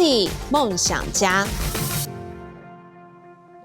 IC 梦想家。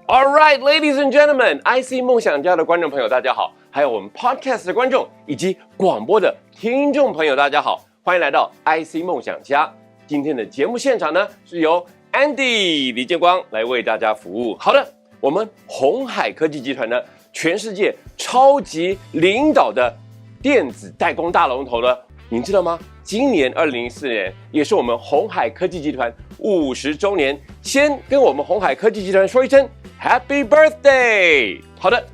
All right, ladies and gentlemen, IC 梦想家的观众朋友，大家好；还有我们 podcast 的观众以及广播的听众朋友，大家好，欢迎来到 IC 梦想家。今天的节目现场呢，是由 Andy 李建光来为大家服务。好的，我们鸿海科技集团呢，全世界超级领导的电子代工大龙头呢，您知道吗？今年2004年也是我们鸿海科技集团50周年，先跟我们鸿海科技集团说一声 Happy Birthday！ 好的，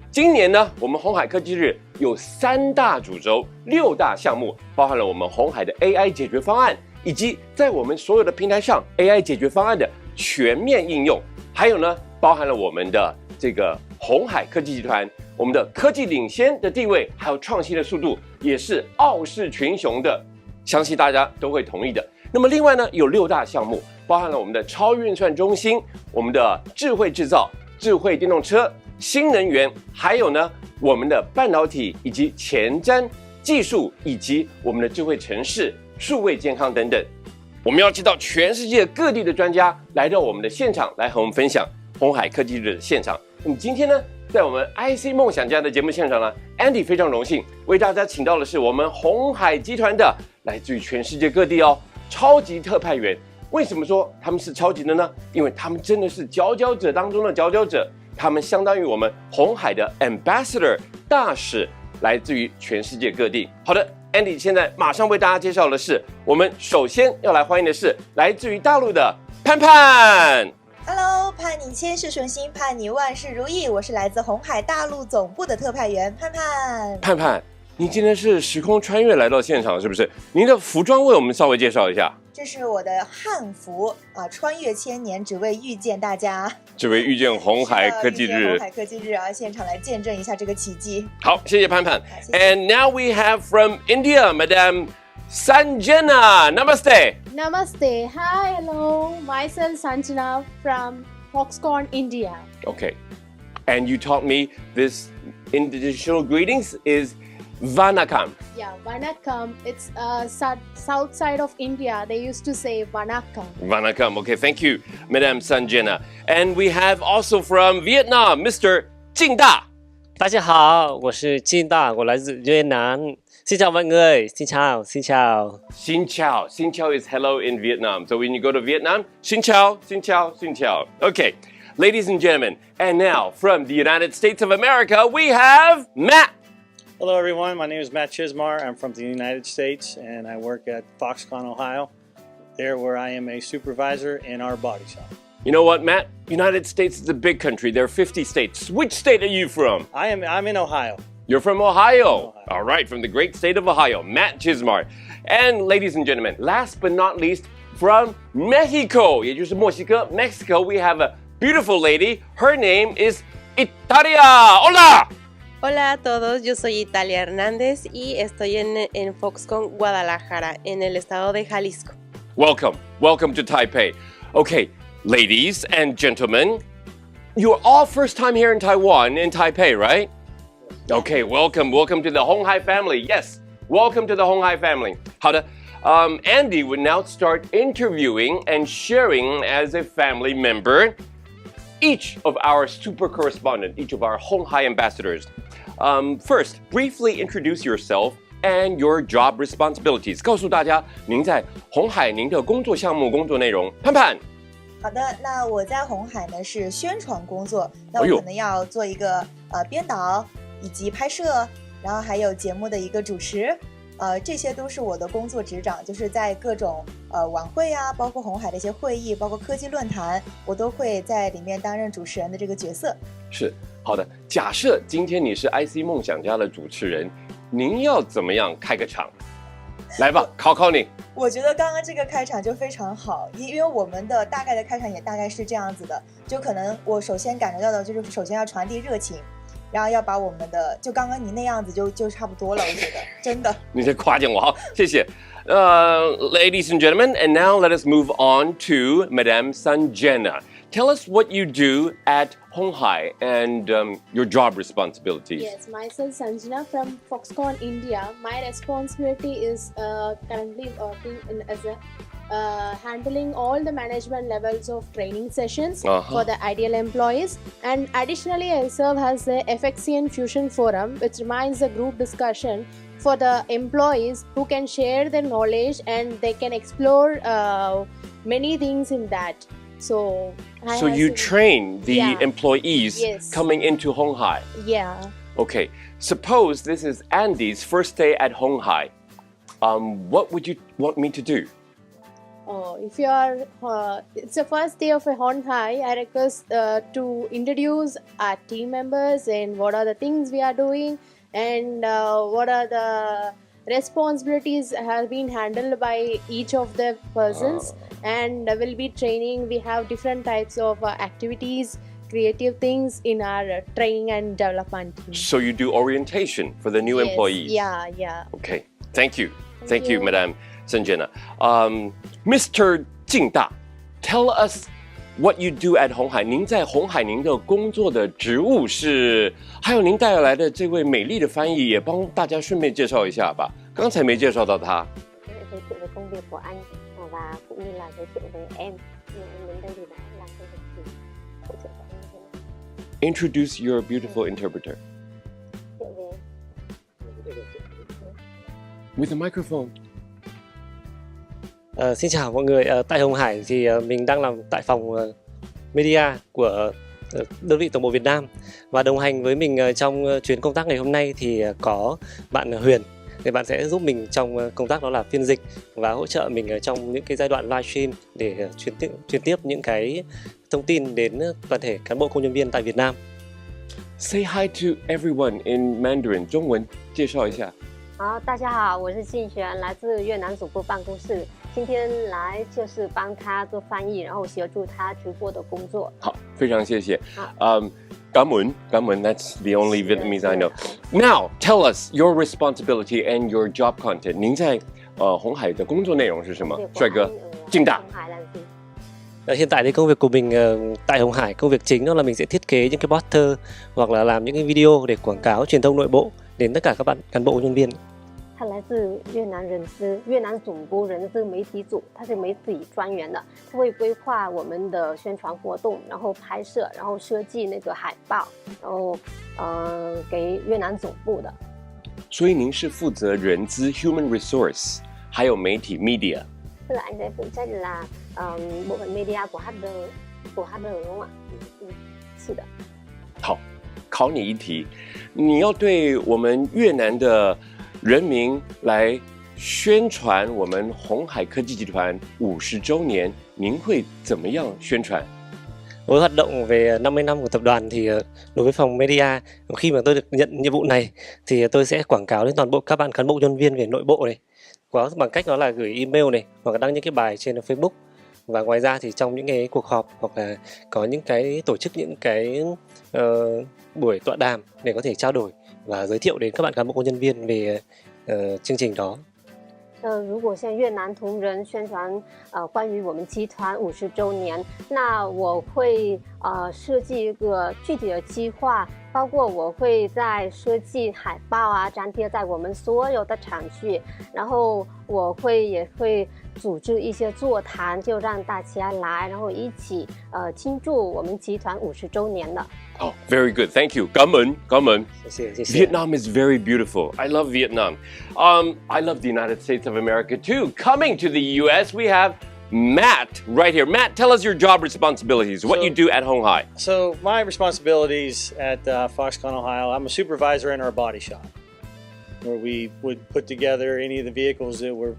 今年呢，我们鸿海科技日有3大主轴、6大项目，包含了我们鸿海的 AI 解决方案，以及在我们所有的平台上 AI 解决方案的全面应用，还有呢，包含了我们的这个鸿海科技集团，我们的科技领先的地位，还有创新的速度，也是傲视群雄的。相信大家都会同意的。那么另外呢，有6大项目，包含了我们的超运算中心、我们的智慧制造、智慧电动车、新能源，还有呢我们的半导体以及前瞻技术，以及我们的智慧城市、数位健康等等。我们要接到全世界各地的专家来到我们的现场，来和我们分享鸿海科技日的现场。那么今天呢，在我们 IC 梦想家的节目现场呢 ，Andy 非常荣幸为大家请到的是我们鸿海集团的来自于全世界各地超级特派员。为什么说他们是超级的呢？因为他们真的是佼佼者当中的佼佼者，他们相当于我们鸿海的 Ambassador 大使，来自于全世界各地。好的 ，Andy 现在马上为大家介绍的是，我们首先要来欢迎的是来自于大陆的盼盼。Hello， 盼你千事顺心，盼你万事如意。我是来自鸿海大陆总部的特派员盼盼。盼盼，您今天是时空穿越来到现场，是不是？您的服装为我们稍微介绍一下。这是我的汉服啊，穿越千年，只为遇见大家，只为遇见鸿海科技日。鸿海科技日啊，现场来见证一下这个奇迹。好，谢谢盼盼。And now we have from India, Madam Sanjana. Namaste. Namaste. Hi, hello. Myself Sanjana from Foxconn, India. Okay. And you taught me this traditional greetings is Vanakkam. Yeah, Vanakkam. It's south side of India. They used to say Vanakkam. Vanakkam. Okay, thank you, Madam Sanjana. And we have also from Vietnam, Mr. 金大。大家好，我是金大，我来自越南。Xin chào mọi người. Xin chào, xin chào. Xin chào. Xin chào is hello in Vietnam. So when you go to Vietnam, xin chào, xin chào, xin chào. Okay, ladies and gentlemen, and now from the United States of America, we have Matt. Hello, everyone. My name is Matt Chizmar. I'm from the United States, and I work at Foxconn, Ohio, there where I am a supervisor in our body shop. You know what, Matt? United States is a big country. There are 50 states. Which state are you from? I'm in Ohio. You're from Ohio. All right, from the great state of Ohio, Matt Chizmar. And ladies and gentlemen, last but not least, from Mexico, 也就是墨西哥 Mexico, we have a beautiful lady. Her name is Italia. Hola! Hola a todos, yo soy Italia Hernández y estoy en Foxconn, Guadalajara, en el estado de Jalisco. Welcome to Taipei. Okay, ladies and gentlemen, you're all first time here in Taiwan, in Taipei, right? Okay, welcome to the Honghai family. Yes, welcome to the Honghai family. 好的，Andy would now start interviewing and sharing as a family member each of our super correspondent, each of our Honghai ambassadors. First, briefly introduce yourself and your job responsibilities. 告诉大家您在鸿海您的工作项目、工作内容。盼盼。好的，那我在鸿海呢是宣传工作，那我可能要做一个编导以及拍摄，然后还有节目的一个主持。这些都是我的工作职掌，就是在各种晚会啊，包括鸿海的一些会议，包括科技论坛，我都会在里面担任主持人的这个角色。是，好的。假设今天你是 IC 梦想家的主持人，您要怎么样开个场？来吧，考你。我觉得刚刚这个开场就非常好，因为我们的大概的开场也大概是这样子的，就可能我首先感觉到的就是首先要传递热情。然后要把我们的就刚刚你那样子就差不多了，我觉得真的。你在夸奖我，好，谢谢。Ladies and gentlemen, and now let us move on to Madame Sanjana. Tell us what you do at Honghai and your job responsibilities. Yes, myself Sanjana from Foxconn, India. My responsibility is currently working as a handling all the management levels of training sessions for the ideal employees. And additionally, I serve as the FXCN Fusion Forum, which remains a group discussion for the employees who can share their knowledge and they can explore many things in that. So you train the employees coming into Honghai. Yeah. Okay. Suppose this is Andy's first day at Honghai. What would you want me to do? If you are, it's the first day of a Honghai, I request to introduce our team members and what are the things we are doing and what are the responsibilities have been handled by each of the persons. And we'll be training. We have different types of activities, creative things in our training and development team. So you do orientation for the new employees? Yeah. Okay. Thank you. Thank you, Madam Sanjana. Mr. 敬大, tell us what you do at 鸿海. 您在鸿海您的工作的职务是，还有您带来的这位美丽的翻译，也帮大家顺便介绍一下吧。刚才没介绍到他。giới thiệu về công việc của anh và cũng như là giới thiệu về em đến đây thì đã làm công việc gì, hỗ trợ cho anh như thế nào. Introduce your beautiful interpreter. With a microphone. Xin chào mọi người, tại鸿Hải thì mình đang làm tại phòng media của đơn vị tổng bộ Việt Nam, và đồng hành với mình trong chuyến công tác ngày hôm nay thì có bạn Huyền. Thì bạn sẽ giúp mình trong công tác đó là phiên dịch và hỗ trợ mình trong những cái giai đoạn livestream để truyền tiếp những cái thông tin đến toàn thể cán bộ công nhân viên tại Việt Nam. Say hi to everyone in Mandarin. 中文介绍一下。好，大家好，我是信璇，来自越南总部办公室。今天来就是帮他做翻译，然后协助他直播的工作。好，非常谢谢。感恩，that's the only Vietnamese I know. Now, tell us your responsibility and your job content. 您在鸿海的工作内容是什么？帅哥，敬大。Hiện tại thì công việc của mình tại鸿Hải, công việc chính đó là mình sẽ thiết kế những cái poster hoặc là làm những cái video để quảng cáo truyền thông nội bộ đến tất cả các bạn cán bộ nhân viên. 他来自越南人资，越南总部人资媒体组，他是媒体专员的，他会规划我们的宣传活动，然后拍摄，然后设计那个海报，然后给越南总部的。所以您是负责人资 human resource， 还有媒体 media。tức là anh sẽ phụ trách là bộ phận media của HR đúng không ạ? 是的。好，考你一题，你要对我们越南的人民来宣传我们鸿海科技集团50周年，您会怎么样宣传？ Với hoạt động về 50 năm của tập đoàn thì đối với phòng media, khi mà tôi được nhận nhiệm vụ này thì tôi sẽ quảng cáo đến toàn bộ các bạn cán bộ nhân viên về nội bộ này, có bằng cách đó là gửi email này hoặc là đăng những cái bài trên Facebook. Và ngoài ra thì trong những cái cuộc họp hoặc là có những cái tổ chức những cái buổi tọa đàm để có thể trao đổi và giới thiệu đến các bạn cán bộ công nhân viên về chương trình đó. 如果向越南同仁宣传关于我们集团50周年，那我会设计一个具体的计划，包括我会在设计海报啊，粘贴在我们所有的厂区，然后也会组织一些座谈，就让大家来，然后一起庆祝我们集团50周年的。 Oh, very good. Thank you. Cảm ơn. 谢谢。 Vietnam is very beautiful. I love Vietnam. I love the United States of America too. Coming to the U.S., we have Matt right here. Matt, tell us your job responsibilities. What you do at Honghai. So my responsibilities at Foxconn, Ohio, I'm a supervisor in our body shop, where we would put together any of the vehicles I work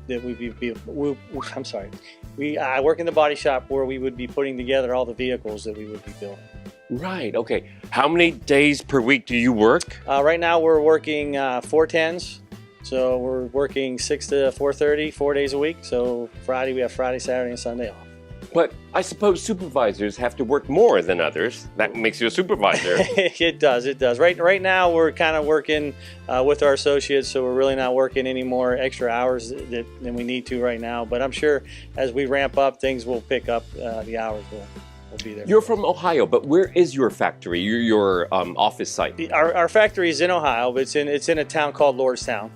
in the body shop where we would be putting together all the vehicles that we would be building. Right. Okay. How many days per week do you work? Right now we're working 410s. So we're working 6 to 4:30, 4 days a week. So Friday, we have Friday, Saturday, and Sunday off. But I suppose supervisors have to work more than others. That makes you a supervisor. It does. Right now we're kind of working with our associates, so we're really not working any more extra hours than we need to right now. But I'm sure as we ramp up, things will pick up. The hours will be there. You're from Ohio, but where is your factory, your office site? Our factory is in Ohio, but it's in a town called Lordstown.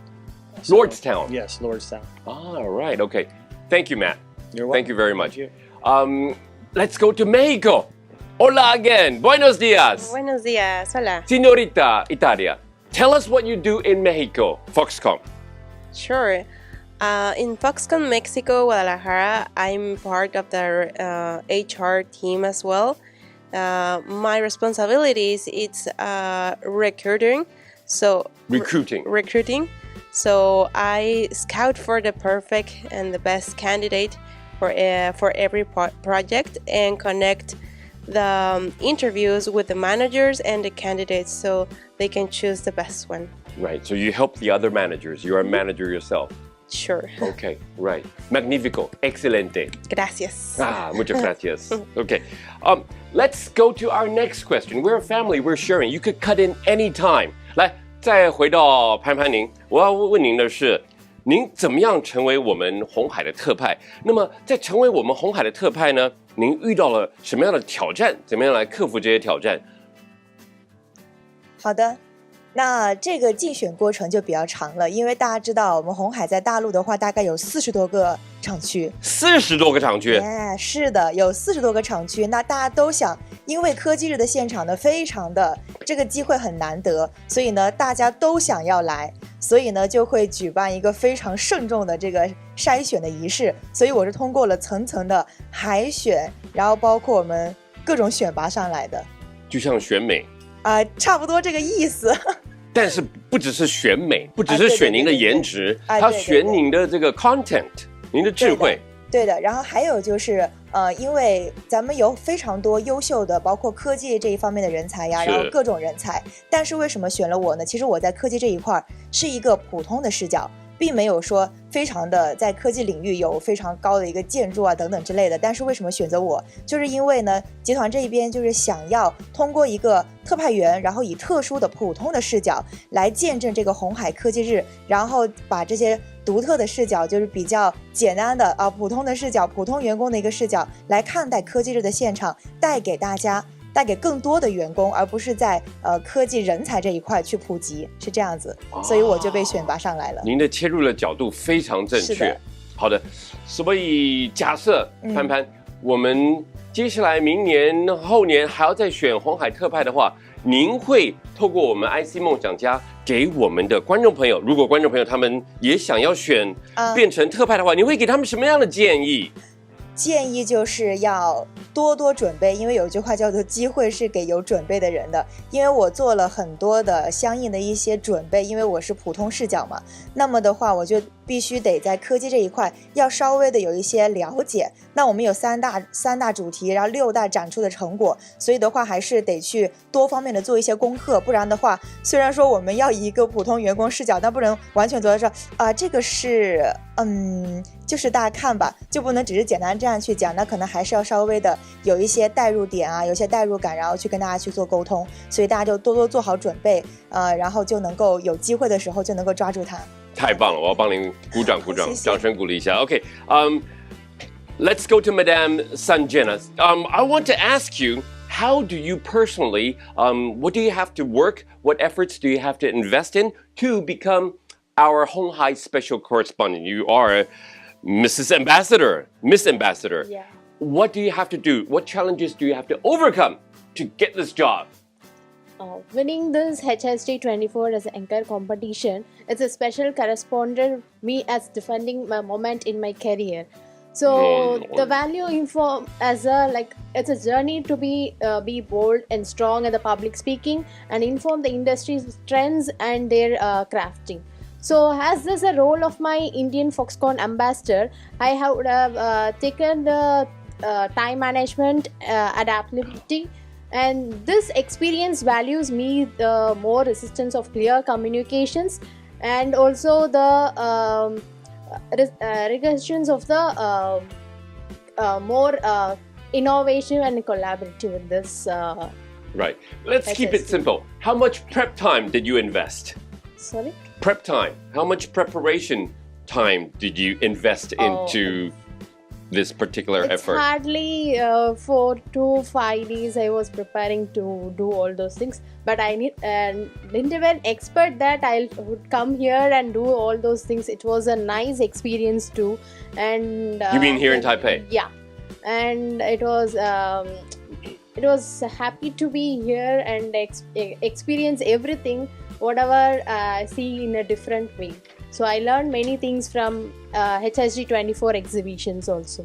Lordstown. Yes, Lordstown. All right. Okay. Thank you, Matt. You're welcome. Thank you very much. Thank you. Let's go to Mexico. Hola again. Buenos días. Buenos días. Hola. Señorita Italia, tell us what you do in Mexico, Foxconn. Sure. In Foxconn, Mexico, Guadalajara, I'm part of the HR team as well. My responsibilities it's recruiting. Recruiting. So I scout for the perfect and the best candidate for every project and connect the interviews with the managers and the candidates so they can choose the best one. Right, so you help the other managers. You are a manager yourself. Sure. Okay, right. Magnifico. Excelente. Gracias. Muchas gracias. Okay. Let's go to our next question. We're a family. We're sharing. You could cut in any time. 来，再回到潘潘您，我要问您的是，您怎么样成为我们鸿海的特派？那么在成为我们鸿海的特派呢，您遇到了什么样的挑战？怎么样来克服这些挑战？好的。那这个竞选过程就比较长了，因为大家知道，我们鸿海在大陆的话，大概有40多个厂区。40多个厂区？是的，有40多个厂区。那大家都想，因为科技日的现场呢，非常的这个机会很难得，所以呢，大家都想要来，所以呢，就会举办一个非常慎重的这个筛选的仪式。所以我是通过了层层的海选，然后包括我们各种选拔上来的，就像选美。差不多这个意思。但是不只是选美，不只是选您的颜值，它选您的这个 content， 您的智慧。对的，然后还有就是因为咱们有非常多优秀的，包括科技这一方面的人才呀，然后各种人才。但是为什么选了我呢？其实我在科技这一块是一个普通的视角，并没有说非常的在科技领域有非常高的一个建筑啊等等之类的。但是为什么选择我？就是因为呢，集团这一边就是想要通过一个特派员，然后以特殊的普通的视角来见证这个鸿海科技日，然后把这些独特的视角，就是比较简单的普通的视角，普通员工的一个视角来看待科技日的现场，带给大家，带给更多的员工，而不是在科技人才这一块去普及，是这样子，所以我就被选拔上来了。您的切入的角度非常正确。好的，所以假设潘潘，我们接下来明年后年还要再选鸿海特派的话，您会透过我们 IC 梦想家给我们的观众朋友，如果观众朋友他们也想要选变成特派的话，你会给他们什么样的建议？建议就是要多多准备，因为有句话叫做机会是给有准备的人的。因为我做了很多的相应的一些准备，因为我是普通视角嘛，那么的话我就必须得在科技这一块要稍微的有一些了解。那我们有三大主题，然后6大展出的成果，所以的话还是得去多方面的做一些功课，不然的话，虽然说我们要以一个普通员工视角，但不能完全做到说这个是就是大家看吧，就不能只是简单这样去讲，那可能还是要稍微的有一些代入点啊，有一些代入感，然后去跟大家去做沟通，所以大家就多多做好准备，然后就能够有机会的时候就能够抓住它。太棒了，我要帮您鼓掌，掌声鼓励一下。Okay, let's go to Madame Sanjana. I want to ask you, how do you personally, what do you have to work? What efforts do you have to invest in to become our Honghai special correspondent? You are Miss Ambassador. Yeah. What do you have to do? What challenges do you have to overcome to get this job? Winning this HST 24 as an anchor competition, it's a special correspondent me as defending my moment in my career. So the value info as it's a journey to be bold and strong at the public speaking and inform the industry's trends and their crafting. So as this a role of my Indian Foxconn ambassador, I have taken the time management, adaptability, and this experience values me the more resistance of clear communications and also the regulations of the more innovation and collaborative in this. Right. Let's keep it simple. How much prep time did you invest? Sorry? Prep time. How much preparation time did you invest into this particular It's effort? hardly for 2 or 5 days I was preparing to do all those things, but I didn't even expect that I would come here and do all those things. It was a nice experience too, and You mean here in Taipei? Yeah, and it was happy to be here and experience everything, whatever I see in a different way. So I learned many things from HSG 24 exhibitions also.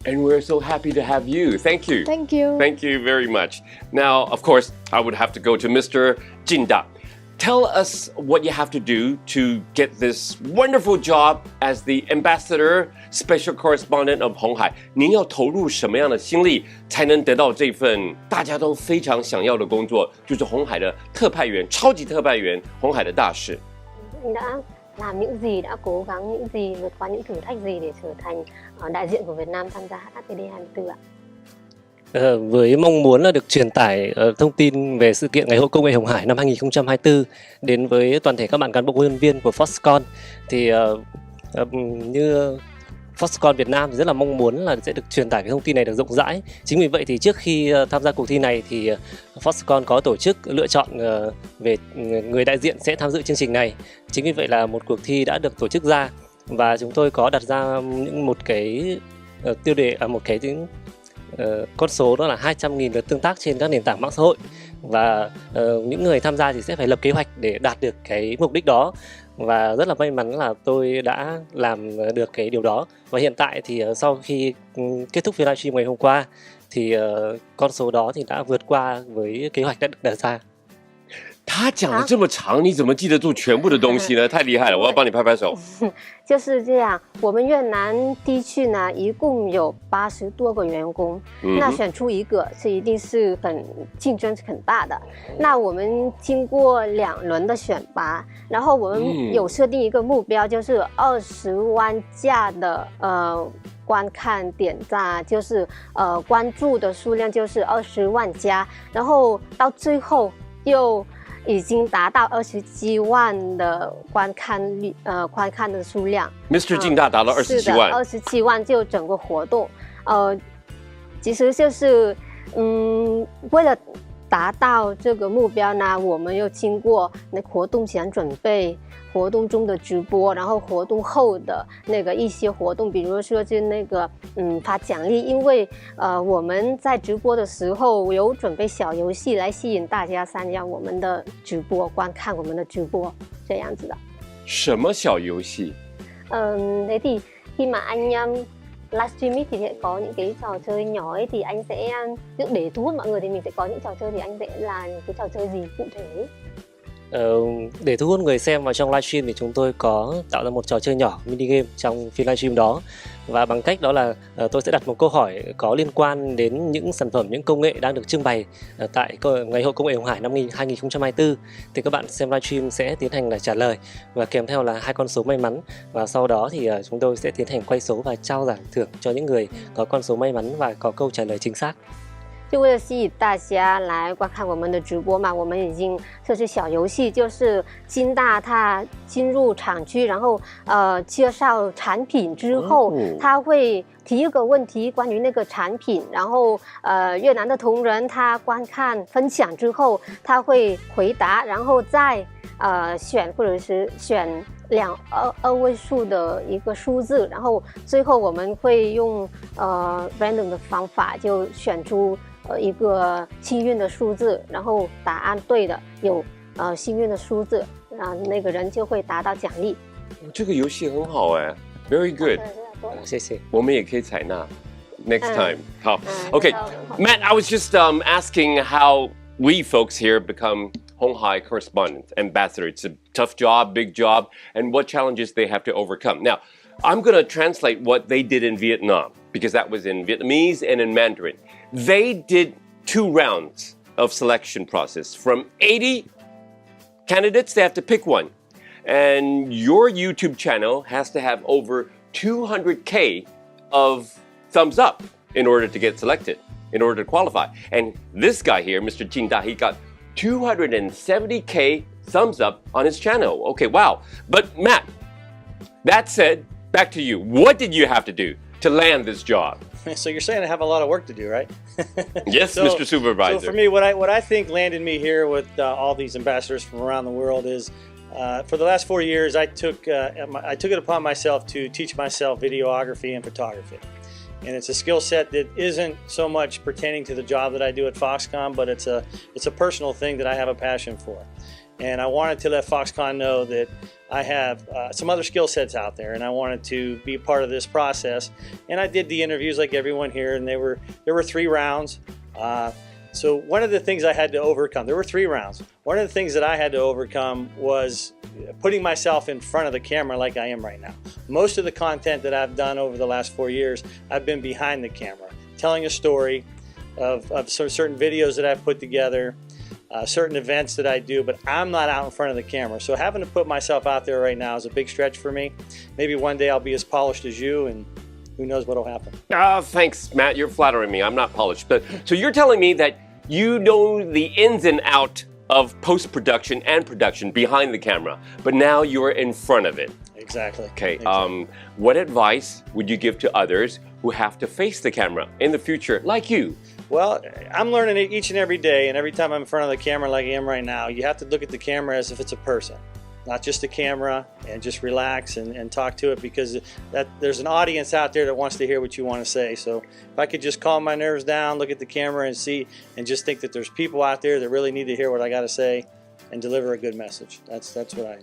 And we're so happy to have you. Thank you. Thank you. Thank you very much. Now, of course, I would have to go to Mr. Jinda. Tell us what you have to do to get this wonderful job as the ambassador, special correspondent of 鸿海。您要投入什么样的心力，才能得到这份大家都非常想要的工作，就是鸿海的特派员、超级特派员、鸿海的大使。đã làm những gì, đã cố gắng những gì, vượt qua những thử thách gì để trở thành đại diện của Việt Nam tham gia HTD 24 ạ? Với mong muốn là được truyền tải thông tin về sự kiện Ngày hội Công nghệ鸿Hải năm 2024 đến với toàn thể các bạn cán bộ nhân viên của Foxconn, thì như Foxconn Việt Nam thì rất là mong muốn là sẽ được truyền tải cái thông tin này được rộng rãi. Chính vì vậy thì trước khi tham gia cuộc thi này thì Foxconn có tổ chức lựa chọn về người đại diện sẽ tham dự chương trình này. Chính vì vậy là một cuộc thi đã được tổ chức ra và chúng tôi có đặt ra một cái tiêu đề một cái con số đó là 200.000 lượt tương tác trên các nền tảng mạng xã hội, và những người tham gia thì sẽ phải lập kế hoạch để đạt được cái mục đích đó. Và rất là may mắn là tôi đã làm được cái điều đó, và hiện tại thì sau khi kết thúc phiên livestream ngày hôm qua thì con số đó thì đã vượt qua với kế hoạch đã được đặt ra. 他讲的这么长，你怎么记得住全部的东西呢？太厉害了！我要帮你拍拍手。就是这样，我们越南地区呢，一共有80多个员工，那选出一个是一定是竞争是很大的。那我们经过2轮的选拔，然后我们有设定一个目标，就是20万加的观看点赞，就是关注的数量就是20万加，然后到最后又已经达到27万的观看的数量。Mr. 进大达到27万，27万就整个活动，其实就是为了达到这个目标呢，我们又经过那活动前准备、活动中的直播，然后活动后的那个一些活动，比如说是那个发奖励，因为我们在直播的时候有准备小游戏来吸引大家参加我们的直播，观看我们的直播，这样子的。什么小游戏？Thế thì khi mà anh livestream thì sẽ có những cái trò chơi nhỏ ấy, thì anh sẽ để thu hút mọi người thì mình sẽ có những trò chơi, thì anh sẽ là những cái trò chơi gì cụ thể? Để thu hút người xem vào trong livestream thì chúng tôi có tạo ra một trò chơi nhỏ mini game trong phiên livestream đó, và bằng cách đó là tôi sẽ đặt một câu hỏi có liên quan đến những sản phẩm, những công nghệ đang được trưng bày tại Ngày hội Công nghệ鸿Hải năm 2024, thì các bạn xem livestream sẽ tiến hành là trả lời và kèm theo là 2 con số may mắn, và sau đó thì chúng tôi sẽ tiến hành quay số và trao giải thưởng cho những người có con số may mắn và có câu trả lời chính xác. 就为了吸引大家来观看我们的直播嘛，我们已经设置小游戏，就是金大他进入厂区，然后介绍产品之后，他会提一个问题关于那个产品，然后越南的同仁他观看分享之后，他会回答，然后再选或者是选2位数的一个数字，然后最后我们会用random 的方法就选出一个幸运的数字，然后答案对的有幸运的数字，那个人就会达到奖励。这个游戏很好哎 ，Very good， 谢谢。我们也可以采纳 next time。好 ，OK， Matt， I was just asking how we folks here become Honghai correspondent ambassador. It's a tough job, big job, and what challenges they have to overcome. Now, I'm going to translate what they did in Vietnam, because that was in Vietnamese and in Mandarin. They did 2 rounds of selection process. From 80 candidates, they have to pick one. And your YouTube channel has to have over 200K of thumbs up in order to get selected, in order to qualify. And this guy here, Mr. Jin Da, he got 270K thumbs up on his channel. Okay, wow. But Matt, that said, back to you. What did you have to do to land this job? So you're saying I have a lot of work to do, right? Yes, Mr. Supervisor. So for me, what I think landed me here with all these ambassadors from around the world is, for the last 4 years, I took it upon myself to teach myself videography and photography. And it's a skill set that isn't so much pertaining to the job that I do at Foxconn, but it's a personal thing that I have a passion for. And I wanted to let Foxconn know that I have some other skill sets out there, and I wanted to be part of this process. And I did the interviews like everyone here, and there were 3 rounds. So one of the things I had to overcome, there were 3 rounds. One of the things that I had to overcome was putting myself in front of the camera like I am right now. Most of the content that I've done over the last 4 years, I've been behind the camera, telling a story of certain videos that I've put together, certain events that I do, but I'm not out in front of the camera. So having to put myself out there right now is a big stretch for me. Maybe one day I'll be as polished as you, and who knows what'll happen. Thanks, Matt. You're flattering me. I'm not polished. But so you're telling me that you know the ins and out of post-production and production behind the camera, but now you're in front of it. Exactly. Okay. Exactly. What advice would you give to others who have to face the camera in the future, like you? Well, I'm learning it each and every day, and every time I'm in front of the camera like I am right now, you have to look at the camera as if it's a person, not just a camera, and just relax and talk to it, because there's an audience out there that wants to hear what you want to say. So if I could just calm my nerves down, look at the camera and see, and just think that there's people out there that really need to hear what I got to say and deliver a good message. That's what I...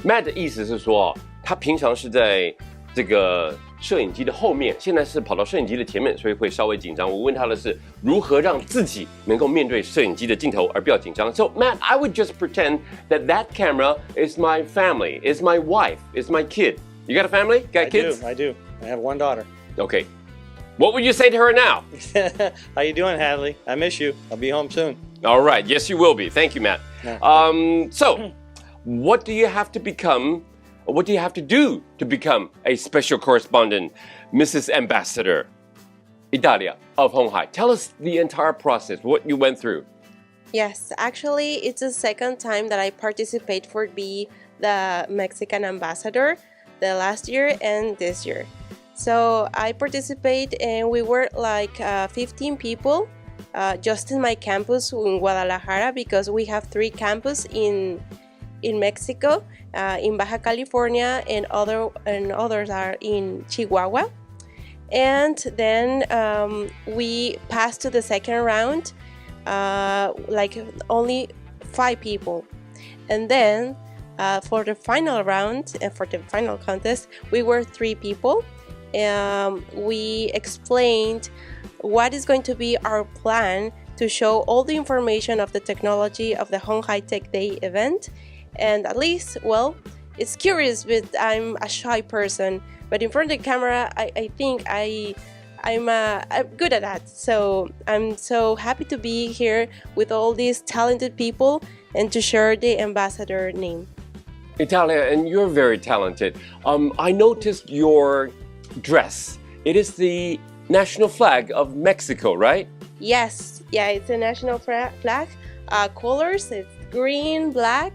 Matt 的意思是说，他平常是在这个摄影机的后面，现在是跑到摄影机的前面，所以会稍微紧张。我问他的是如何让自己能够面对摄影机的镜头而不要紧张。So Matt, I would just pretend that camera is my family, is my wife, is my kid. You got a family? Got kids? I do. I have 1 daughter. Okay. What would you say to her now? How you doing, Hadley? I miss you. I'll be home soon. All right. Yes, you will be. Thank you, Matt. So, what do you have to become? What do you have to do to become a special correspondent, Mrs. Ambassador, Italia of Honghai? Tell us the entire process, what you went through. Yes, actually, it's the second time that I participate for be the Mexican ambassador, the last year and this year. So I participate, and we were like 15 people just in my campus in Guadalajara, because we have 3 campuses in Mexico, in Baja California, and others are in Chihuahua. And then we passed to the second round, like only 5 people. And then for the final round, for the final contest, we were 3 people. We explained what is going to be our plan to show all the information of the technology of the Honghai Tech Day event. And at least, well, it's curious, but I'm a shy person. But in front of the camera, I think I'm good at that. So I'm so happy to be here with all these talented people and to share the ambassador name. Italia, and you're very talented. I noticed your dress. It is the national flag of Mexico, right? Yes, yeah, it's a national flag. Colors, it's green, white,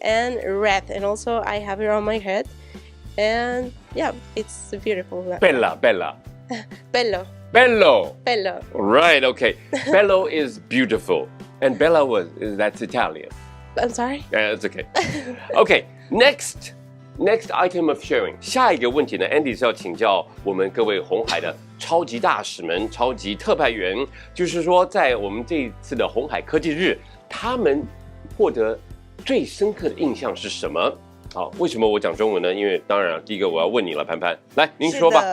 and red. And also I have it on my head. And yeah, it's beautiful. Bella. Bello. Right, okay. Bello is beautiful. And Bella that's Italian. I'm sorry? Yeah, it's okay. Okay, next item of sharing. 下一个问题呢 ，Andy 是要请教我们各位鸿海的超级大使们、超级特派员，就是说，在我们这一次的鸿海科技日，他们获得最深刻的印象是什么？好，为什么我讲中文呢？因为当然，第一个我要问你了，潘潘，来，您说吧。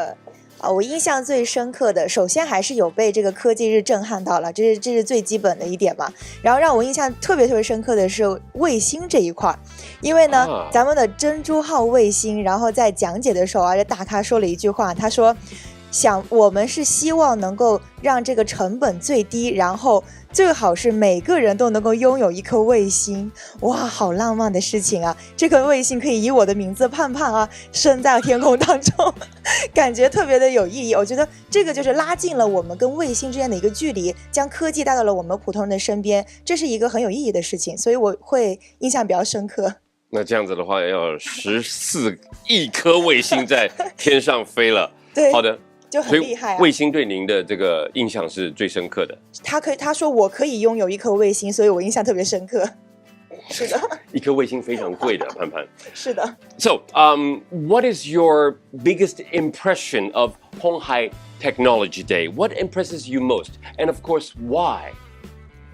我印象最深刻的，首先还是有被这个科技日震撼到了，这是最基本的一点嘛。然后让我印象特别深刻的是卫星这一块，因为呢，咱们的珍珠号卫星，然后在讲解的时候啊，这大咖说了一句话，他说，我们是希望能够让这个成本最低，然后最好是每个人都能够拥有一颗卫星。哇，好浪漫的事情啊！这颗卫星可以以我的名字盼盼啊升在天空当中，感觉特别的有意义。我觉得这个就是拉近了我们跟卫星之间的一个距离，将科技带到了我们普通人的身边，这是一个很有意义的事情，所以我会印象比较深刻。那这样子的话，要有14亿颗卫星在天上飞了。对，好的，就很厉害啊。卫星对您的这个印象是最深刻的。他说我可以拥有一颗卫星，所以我印象特别深刻。是的，一颗卫星非常贵的，潘潘。是的。So, what is your biggest impression of Honghai Technology Day? What impresses you most? And of course, why?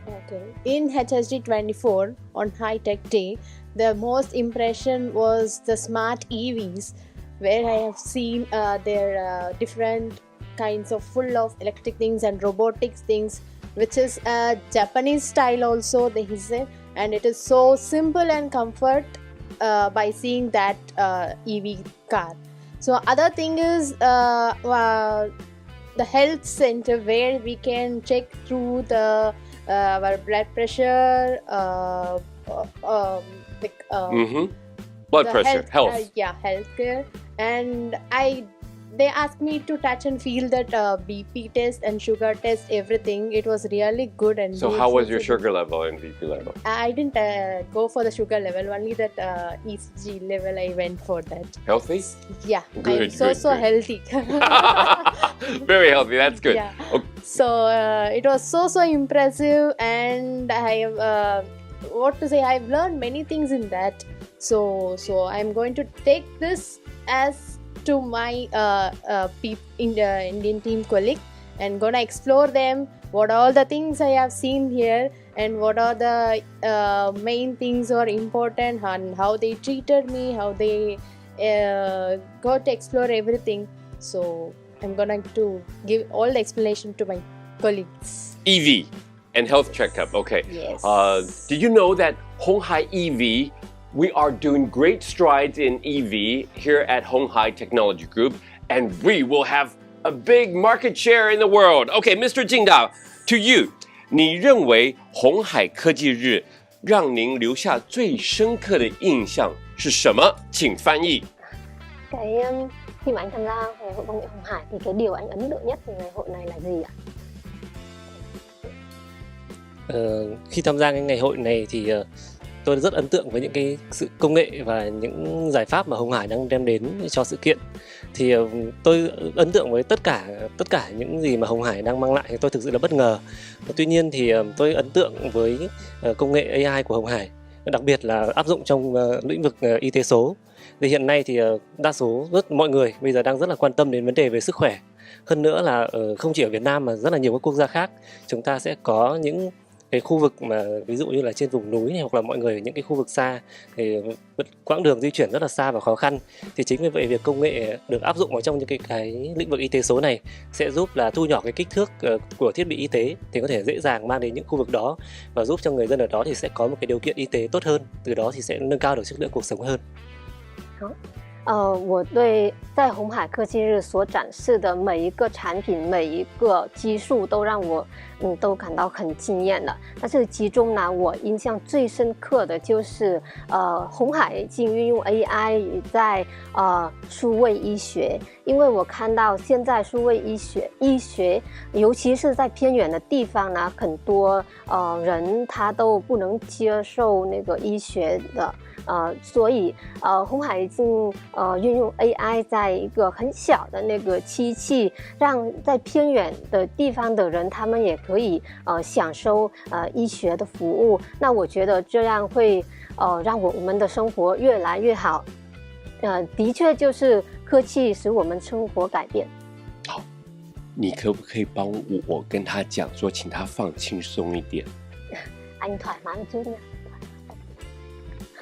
Okay. In HSD 24 on High Tech Day, the most impression was the smart EVs, where I have seen their different kinds of full of electric things and robotics things, which is Japanese style also, they say, and it is so simple and comfort by seeing that EV car. So other thing is the health center, where we can check through the our blood pressure, blood pressure, health. Healthcare. And they asked me to touch and feel that BP test and sugar test, everything. It was really good. And so how was your sugar level and BP level? I didn't go for the sugar level, only that ECG level I went for that. Healthy? Yeah, good, I'm so good. healthy. Very healthy, that's good. Yeah. Okay. So it was so impressive, and I have I've learned many things in that. So I'm going to take this as to my Indian team colleague, and gonna explore them, what all the things I have seen here, and what are the main things are important, and how they treated me, how they got to explore everything. So I'm gonna to give all the explanation to my colleagues. EV and health checkup. Okay. Yes. Did you know that Honghai EV, we are doing great strides in EV here at Honghai Technology Group, and we will have a big market share in the world. Okay, Mr. Jingda, to you, 你认为鸿海科技日让您留下最深刻的印象是什么？请翻译。 Khi mà anh tham gia ngày hội công nghệ鸿Hải thì cái điều anh ấn tượng nhất từ ngày hội này là gì ạ? Khi tham gia cái ngày hội này thì tôi rất ấn tượng với những cái sự công nghệ và những giải pháp mà鸿Hải đang đem đến cho sự kiện. Thì tôi ấn tượng với tất cả những gì mà鸿Hải đang mang lại, tôi thực sự là bất ngờ. Tuy nhiên thì tôi ấn tượng với công nghệ AI của鸿Hải, đặc biệt là áp dụng trong lĩnh vực y tế số. Thì hiện nay thì đa số mọi người bây giờ đang rất là quan tâm đến vấn đề về sức khỏe. Hơn nữa là không chỉ ở Việt Nam mà rất là nhiều các quốc gia khác, chúng ta sẽ có những cái khu vực mà ví dụ như là trên vùng núi này, hoặc là mọi người ở những cái khu vực xa thì quãng đường di chuyển rất là xa và khó khăn. Thì chính vì vậy việc công nghệ được áp dụng vào trong những cái lĩnh vực y tế số này sẽ giúp là thu nhỏ cái kích thước của thiết bị y tế, thì có thể dễ dàng mang đến những khu vực đó và giúp cho người dân ở đó thì sẽ có một cái điều kiện y tế tốt hơn, từ đó thì sẽ nâng cao được chất lượng cuộc sống hơn. 我对在鸿海科技日所展示的每一个产品、每一个技术都让我都感到很惊艳了。但是其中呢，我印象最深刻的就是鸿海已经运用 AI 在数位医学，因为我看到现在数位医学，尤其是在偏远的地方呢，很多人他都不能接受那个医学的。所以鸿海已经运用 AI 在一个很小的那个机器，让在偏远的地方的人他们也可以享受医学的服务。那我觉得这样会让我们的生活越来越好。的确就是科技使我们生活改变。好，你可不可以帮我跟他讲说，请他放轻松一点？Anh thoải mái một chút nha.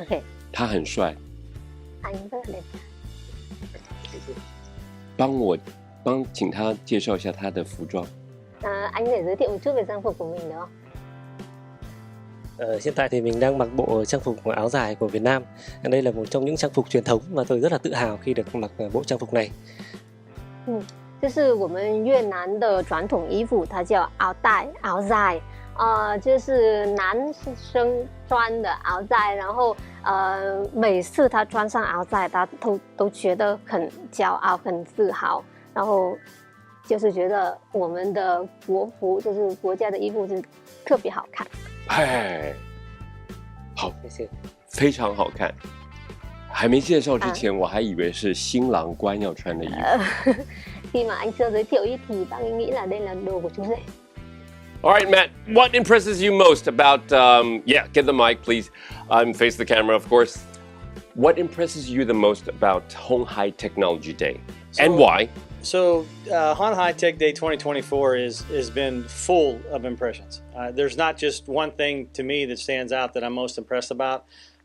OK. 他很帅。Anh rất là đẹp. 请他介绍一下他的服装。Anh để giới thiệu một chút về trang phục của mình được không? Hiện tại thì mình đang mặc bộ trang phục áo dài của Việt Nam. Đây là một trong những trang phục truyền thống và tôi rất là tự hào khi được mặc bộ trang phục này. 这是我们越南的传统衣服，它叫áo带、áo dài。就是男生穿的áo dài，然后每次他穿上áo dài，他都觉得很骄傲、很自豪，然后就是觉得我们的国服，就是国家的衣服是特别好看。哎，好，谢谢，非常好看。还没介绍之前，我还以为是新郎官要穿的衣服。Khi mà anh chưa giới thiệu ý thì bạn ấy nghĩ là đây là đồ của chú rể. All right, Matt, what impresses you most about, get the mic, please. Face the camera, of course. What impresses you the most about Honghai Technology Day, and why? So, Honghai Tech Day 2024 has been full of impressions. There's not just one thing to me that stands out that I'm most impressed about.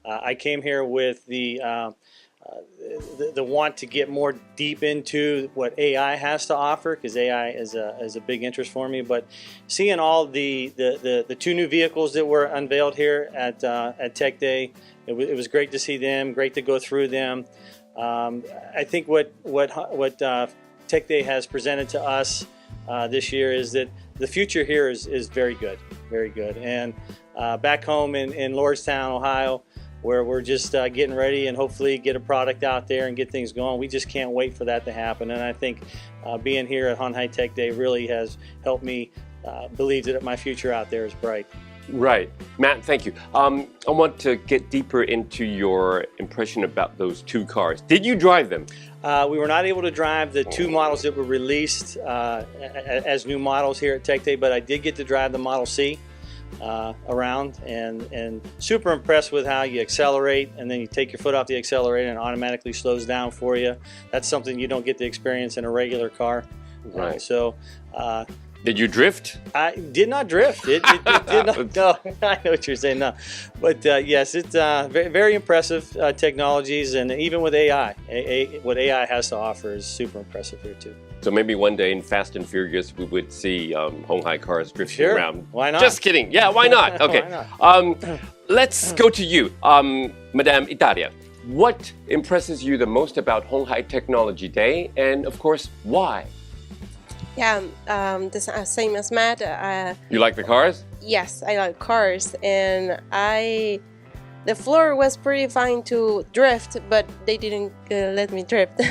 I came here with the want to get more deep into what AI has to offer, because AI is a big interest for me. But seeing all the two new vehicles that were unveiled here at Tech Day, it was great to see them. Great to go through them. I think what Tech Day has presented to us this year is that the future here is very good, very good. And back home in Lordstown, Ohio, where we're just getting ready and hopefully get a product out there and get things going. We just can't wait for that to happen. And I think being here at Honghai Tech Day really has helped me believe that my future out there is bright. Right. Matt, thank you. I want to get deeper into your impression about those two cars. Did you drive them? We were not able to drive the two models that were released as new models here at Tech Day, but I did get to drive the Model C around, and super impressed with how you accelerate and then you take your foot off the accelerator and it automatically slows down for you. That's something you don't get to experience in a regular car. Right. Did you drift? I did not drift. It did not. No, I know what you're saying. No, but yes, it's very, very impressive technologies, and even with AI, what AI has to offer is super impressive here too. So maybe one day in Fast and Furious we would see Honghai cars drifting around. Why not? Just kidding. Yeah, why not? Okay. Why not? Let's go to you, Madame Italia. What impresses you the most about Honghai Technology Day, and of course, why? Yeah, the same as Matt. You like the cars? Yes, I like cars, and the floor was pretty fine to drift, but they didn't let me drift.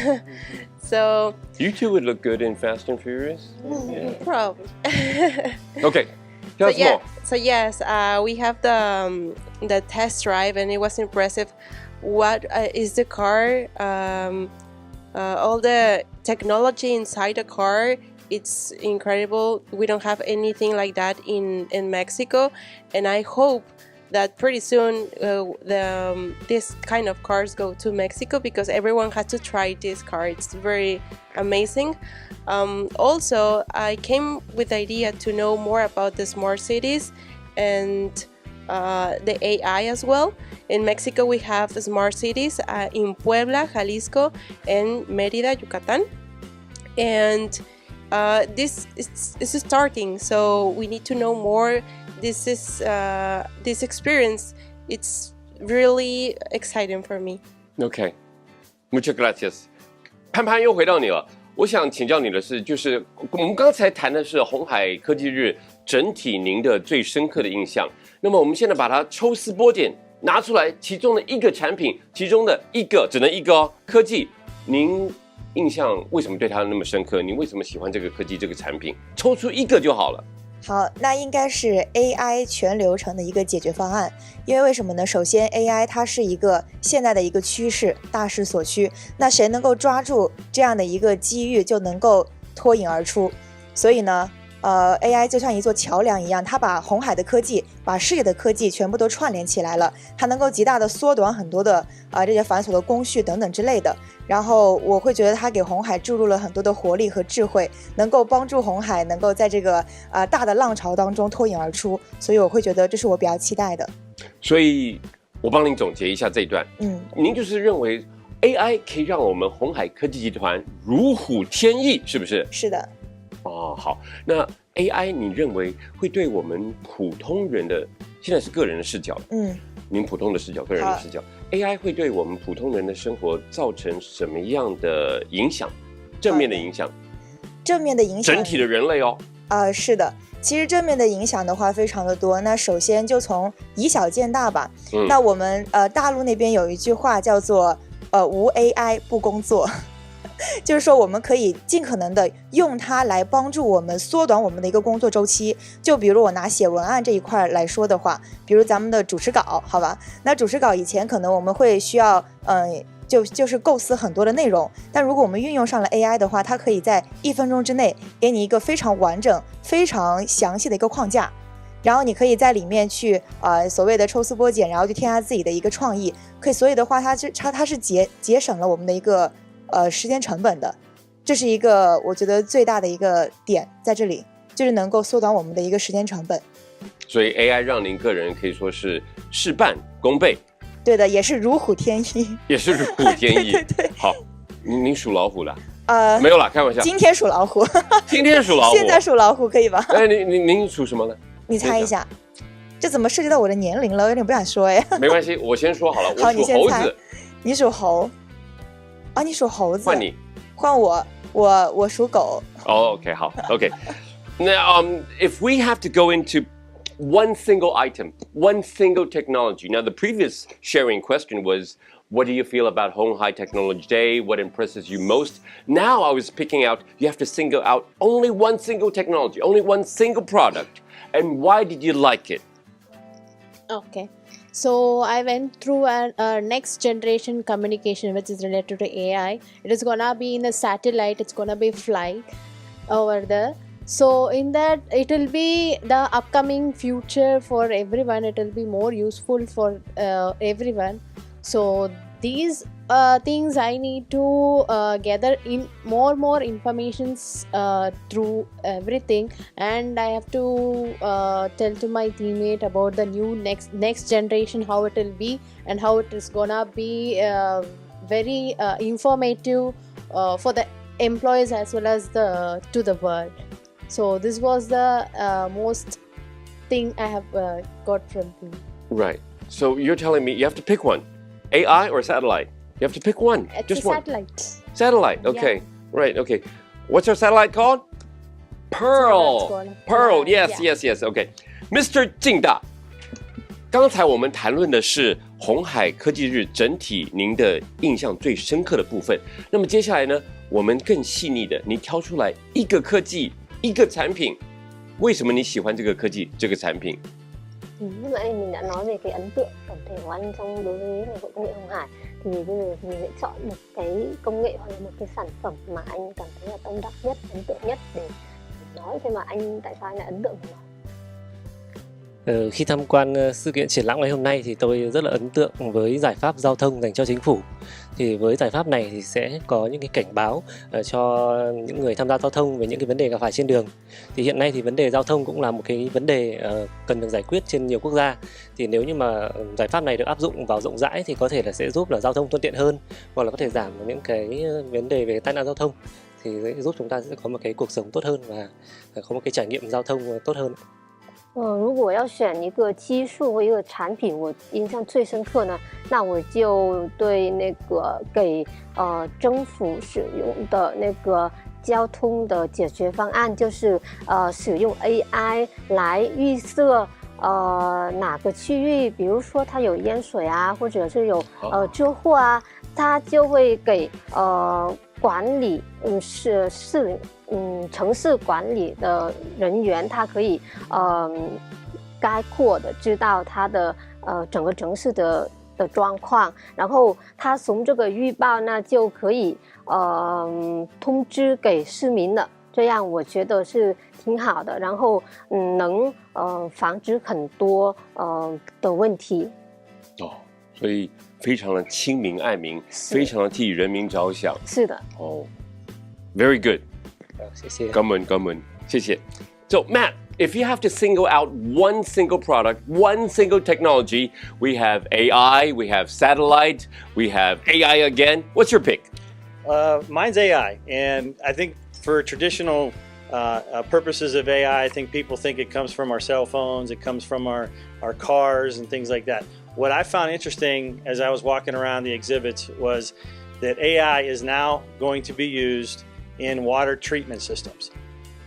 So you two would look good in Fast and Furious. Yeah. Probably. Okay, tell us more. So yes, we have the test drive, and it was impressive. What is the car? All the technology inside the car. It's incredible. We don't have anything like that in Mexico, and I hope that pretty soon this kind of cars go to Mexico, because everyone has to try this car. It's very amazing. Also, I came with the idea to know more about the smart cities and the AI as well. In Mexico, we have smart cities in Puebla, Jalisco, and Mérida, Yucatán. And this is starting, so we need to know more. This experience, it's really exciting for me. Okay, muchas gracias. 潘潘又回到你了。我想请教你的是，就是我们刚才谈的是鸿海科技日整体您的最深刻的印象。那么我们现在把它抽丝剥茧拿出来，其中的一个产品，其中的一个只能一个哦，科技，您印象为什么对它那么深刻？你为什么喜欢这个科技这个产品？抽出一个就好了。好，那应该是 AI 全流程的一个解决方案。因为什么呢？首先 AI 它是一个现在的一个趋势，大势所趋。那谁能够抓住这样的一个机遇，就能够脱颖而出。所以呢AI 就像一座桥梁一样，它把鸿海的科技，把世界的科技全部都串联起来了。它能够极大的缩短很多的这些繁琐的工序等等之类的。然后我会觉得它给鸿海注入了很多的活力和智慧，能够帮助鸿海能够在这个大的浪潮当中脱颖而出。所以我会觉得这是我比较期待的。所以我帮您总结一下这一段。您就是认为 AI 可以让我们鸿海科技集团如虎添翼，是不是？是的。好，那 AI 你认为会对我们普通人的，现在是个人的视角，您普通的视角，个人的视角 ，AI 会对我们普通人的生活造成什么样的影响？正面的影响？正面的影响？整体的人类哦？是的，其实正面的影响的话非常的多。那首先就从以小见大吧。那我们大陆那边有一句话叫做无 AI 不工作。就是说我们可以尽可能的用它来帮助我们缩短我们的一个工作周期。就比如我拿写文案这一块来说的话，比如咱们的主持稿，好吧，那主持稿以前可能我们会需要就是构思很多的内容，但如果我们运用上了 AI 的话，它可以在1分钟之内给你一个非常完整、非常详细的一个框架，然后你可以在里面去所谓的抽丝剥茧，然后去添加自己的一个创意，可以，所以的话它是节省了我们的一个时间成本的，这是一个我觉得最大的一个点在这里，就是能够缩短我们的一个时间成本。所以 AI 让您个人可以说是事半功倍。对的，也是如虎添翼，也是如虎添翼。对。好，您属老虎了？没有啦，开玩笑。今天属老虎。今天属老虎。现在属老虎可以吧？哎，您属什么呢？你猜一下，这怎么涉及到我的年龄了？我有点不想说哎。没关系，我先说好了，我属好，你先猜。猴子。你属猴。啊，你属猴子。换你。换我属狗。哦 ，OK， 好 ，OK。那if we have to go into one single item, one single technology. Now, the previous sharing question was, what do you feel about Honghai Technology Day? What impresses you most? Now I was picking out, you have to single out only one single technology, only one single product. And why did you like it? Okay. So I went through a next generation communication which is related to AI. It is gonna be in a satellite, it's gonna be flight over there. So in that it will be the upcoming future for everyone, it will be more useful for everyone. So these things I need to gather in more informations through everything, and I have to tell to my teammate about the new next generation, how it will be and how it is gonna be very informative for the employees as well as to the world. So this was the most thing I have got from him. Right. So you're telling me you have to pick one, AI or satellite? You have to pick one. It's just a one. satellite. Satellite. Okay. Yeah. Right. Okay. What's our satellite called? Pearl. So Pearl. Yes. Yeah. Yes. Okay. Mr. 敬大，刚才我们谈论的是鸿海科技日整体您的印象最深刻的部分。那么接下来呢，我们更细腻的，你挑出来一个科技。一个产品，为什么你喜欢这个科技这个产品Lúc nãy mình đã nói về cái ấn tượng tổng thể của anh trong đối với ngày hội công nghệ鸿Hải, thì bây giờ mình sẽ chọn một cái công nghệ hoặc là một cái sản phẩm mà anh cảm thấy là tâm đắc nhất, ấn tượng nhất để nói xem mà anh tại sao anh lại ấn tượng với nó. Khi tham quan sự kiện triển lãm ngày hôm nay thì tôi rất là ấn tượng với giải pháp giao thông dành cho chính phủ. Thì với giải pháp này thì sẽ có những cái cảnh báo cho những người tham gia giao thông về những cái vấn đề gặp phải trên đường. Thì hiện nay thì vấn đề giao thông cũng là một cái vấn đề cần được giải quyết trên nhiều quốc gia. Thì nếu như mà giải pháp này được áp dụng vào rộng rãi thì có thể là sẽ giúp là giao thông thuận tiện hơn, hoặc là có thể giảm những cái vấn đề về tai nạn giao thông, thì sẽ giúp chúng ta sẽ có một cái cuộc sống tốt hơn và có một cái trải nghiệm giao thông tốt hơn. 如果要选一个技术或一个产品，我印象最深刻呢，那我就对那个给政府使用的那个交通的解决方案，就是使用 AI 来预测哪个区域，比如说它有淹水啊，或者是有车祸啊，它就会给管理城市管理的人员，他可以概括的知道他的整个城市的状况，然后他从这个预报呢就可以通知给市民了，这样我觉得是挺好的，然后能防止很多的问题。哦，所以非常的亲民爱民，非常的替人民着想。是的。哦 ，Very good。谢谢。感恩，谢谢。So Matt, if you have to single out one single product, one single technology, we have AI, we have satellite, we have AI again. What's your pick? Mine's AI, and I think for traditional purposes of AI, I think people think it comes from our cell phones, it comes from our cars and things like that. What I found interesting as I was walking around the exhibits was that AI is now going to be used in water treatment systems,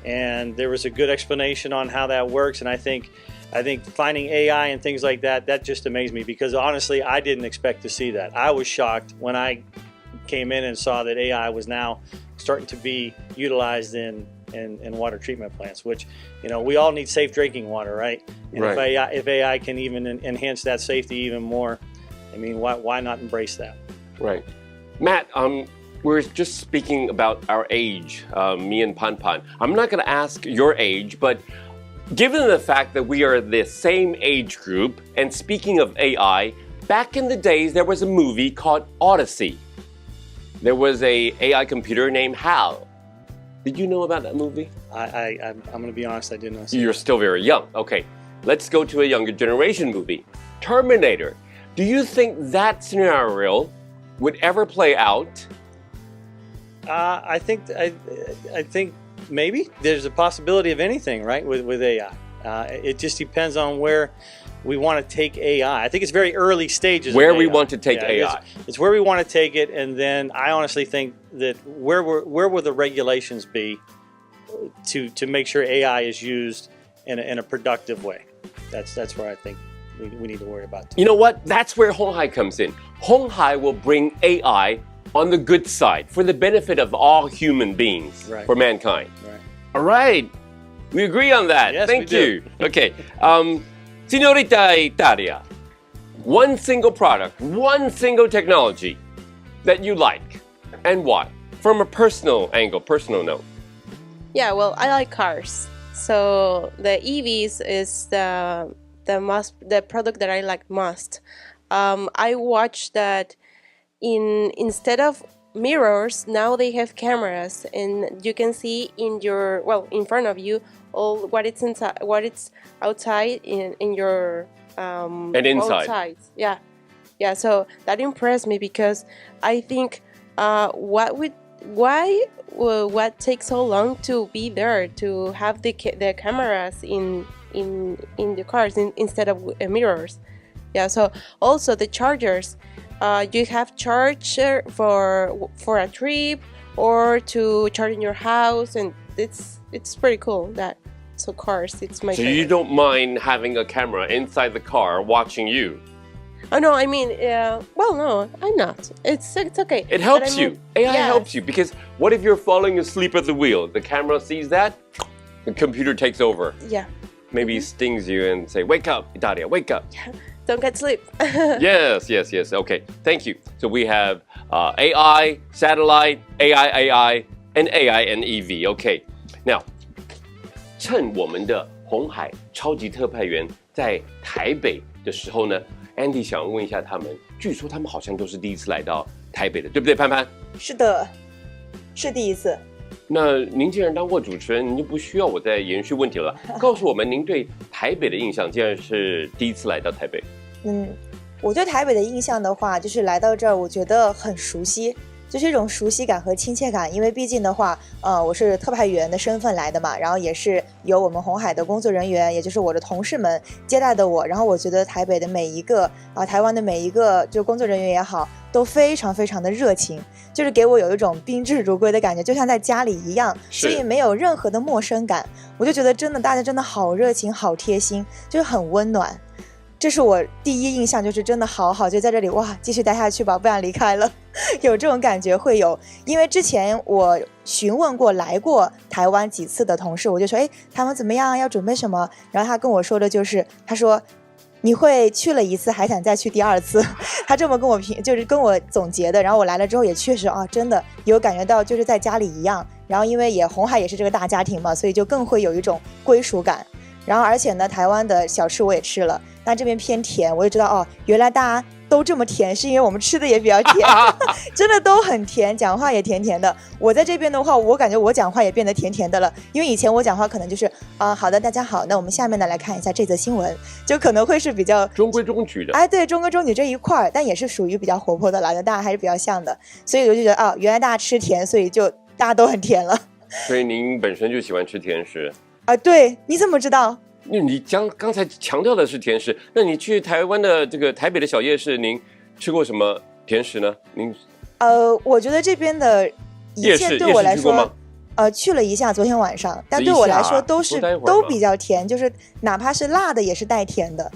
and there was a good explanation on how that works. And I think finding AI and things like that just amazed me, because honestly I didn't expect to see that. I was shocked when I came in and saw that AI was now starting to be utilized in water treatment plants, which, you know, we all need safe drinking water, right? And right. If AI can even enhance that safety even more, I mean, why not embrace that? Right. Matt, we're just speaking about our age, me and Pan Pan. I'm not going to ask your age, but given the fact that we are the same age group, and speaking of AI, back in the days there was a movie called Odyssey. There was a AI computer named HAL. Did you know about that movie? I'm going to be honest, I didn't know. You're still very young. Okay, let's go to a younger generation movie. Terminator. Do you think that scenario would ever play out? I think maybe there's a possibility of anything, right? With AI, it just depends on where we want to take AI. I think it's very early stages. Where of we AI. want to take AI. It's where we want to take it, and then I honestly think that where will the regulations be to make sure AI is used in a productive way? That's where I think we need to worry about. You know what? That's where Honghai comes in. Honghai will bring AI on the good side for the benefit of all human beings, Right. for mankind. Right. All right. We agree on that. Yes, Thank we you. do. Okay. Señorita Italia, one single product, one single technology that you like, and why? From a personal angle, personal note. Yeah, well, I like cars. So the EVs is the product that I like most. I watched that instead of mirrors, now they have cameras, and you can see in front of you all what it's inside, what it's outside in your And inside. sides. Yeah. So that impressed me because I think what takes so long to be there to have the cameras in the cars instead of mirrors. Yeah. So also the chargers. You have charger for a trip or to charge in your house, and it's pretty cool. So cars, it's my favorite. So you don't mind having a camera inside the car watching you? Oh no, I mean, well, no, I'm not. It's okay. It helps But I mean, you. AI yes. helps you because what if you're falling asleep at the wheel? The camera sees that, the computer takes over. Yeah. Maybe stings you and say, "Wake up, Italia, wake up." Don't get sleep. Yes. Okay, thank you. So we have AI, satellite, AI, and AI and EV. Okay, now, 趁我们的鸿海超级特派员在台北的时候呢 ，Andy 想问一下他们，据说他们好像都是第一次来到台北的，对不对，潘潘？是的，是第一次。那您既然当过主持人，您就不需要我再延续问题了。告诉我们您对台北的印象，既然是第一次来到台北。我对台北的印象的话，就是来到这儿，我觉得很熟悉，就是一种熟悉感和亲切感。因为毕竟的话，我是特派员的身份来的嘛，然后也是由我们鸿海的工作人员，也就是我的同事们接待的我。然后我觉得台北的每一个台湾的每一个就工作人员也好，都非常非常的热情，就是给我有一种宾至如归的感觉，就像在家里一样，所以没有任何的陌生感。我就觉得真的大家真的好热情，好贴心，就是很温暖。这是我第一印象，就是真的好好，就在这里哇，继续待下去吧，不想离开了，有这种感觉会有。因为之前我询问过来过台湾几次的同事，我就说，他们怎么样，要准备什么？然后他跟我说的就是，他说你会去了一次还想再去第二次，他这么跟我就是跟我总结的。然后我来了之后也确实真的有感觉到就是在家里一样。然后因为鸿海也是这个大家庭嘛，所以就更会有一种归属感。然后而且呢，台湾的小吃我也吃了，但这边偏甜，我就知道原来大家都这么甜，是因为我们吃的也比较甜，真的都很甜，讲话也甜甜的。我在这边的话，我感觉我讲话也变得甜甜的了，因为以前我讲话可能就是好的，大家好，那我们下面呢来看一下这则新闻，就可能会是比较中规中矩的。对，中规中矩这一块，但也是属于比较活泼的了，大家还是比较像的，所以我就觉得原来大家吃甜，所以就大家都很甜了。所以您本身就喜欢吃甜食对，你怎么知道？你刚才强调的是甜食，那你去台湾的这个台北的小夜市，您吃过什么甜食呢？您我觉得这边的一切对我来说，去了一下，昨天晚上，但对我来说都比较甜，就是哪怕是辣的也是带甜的。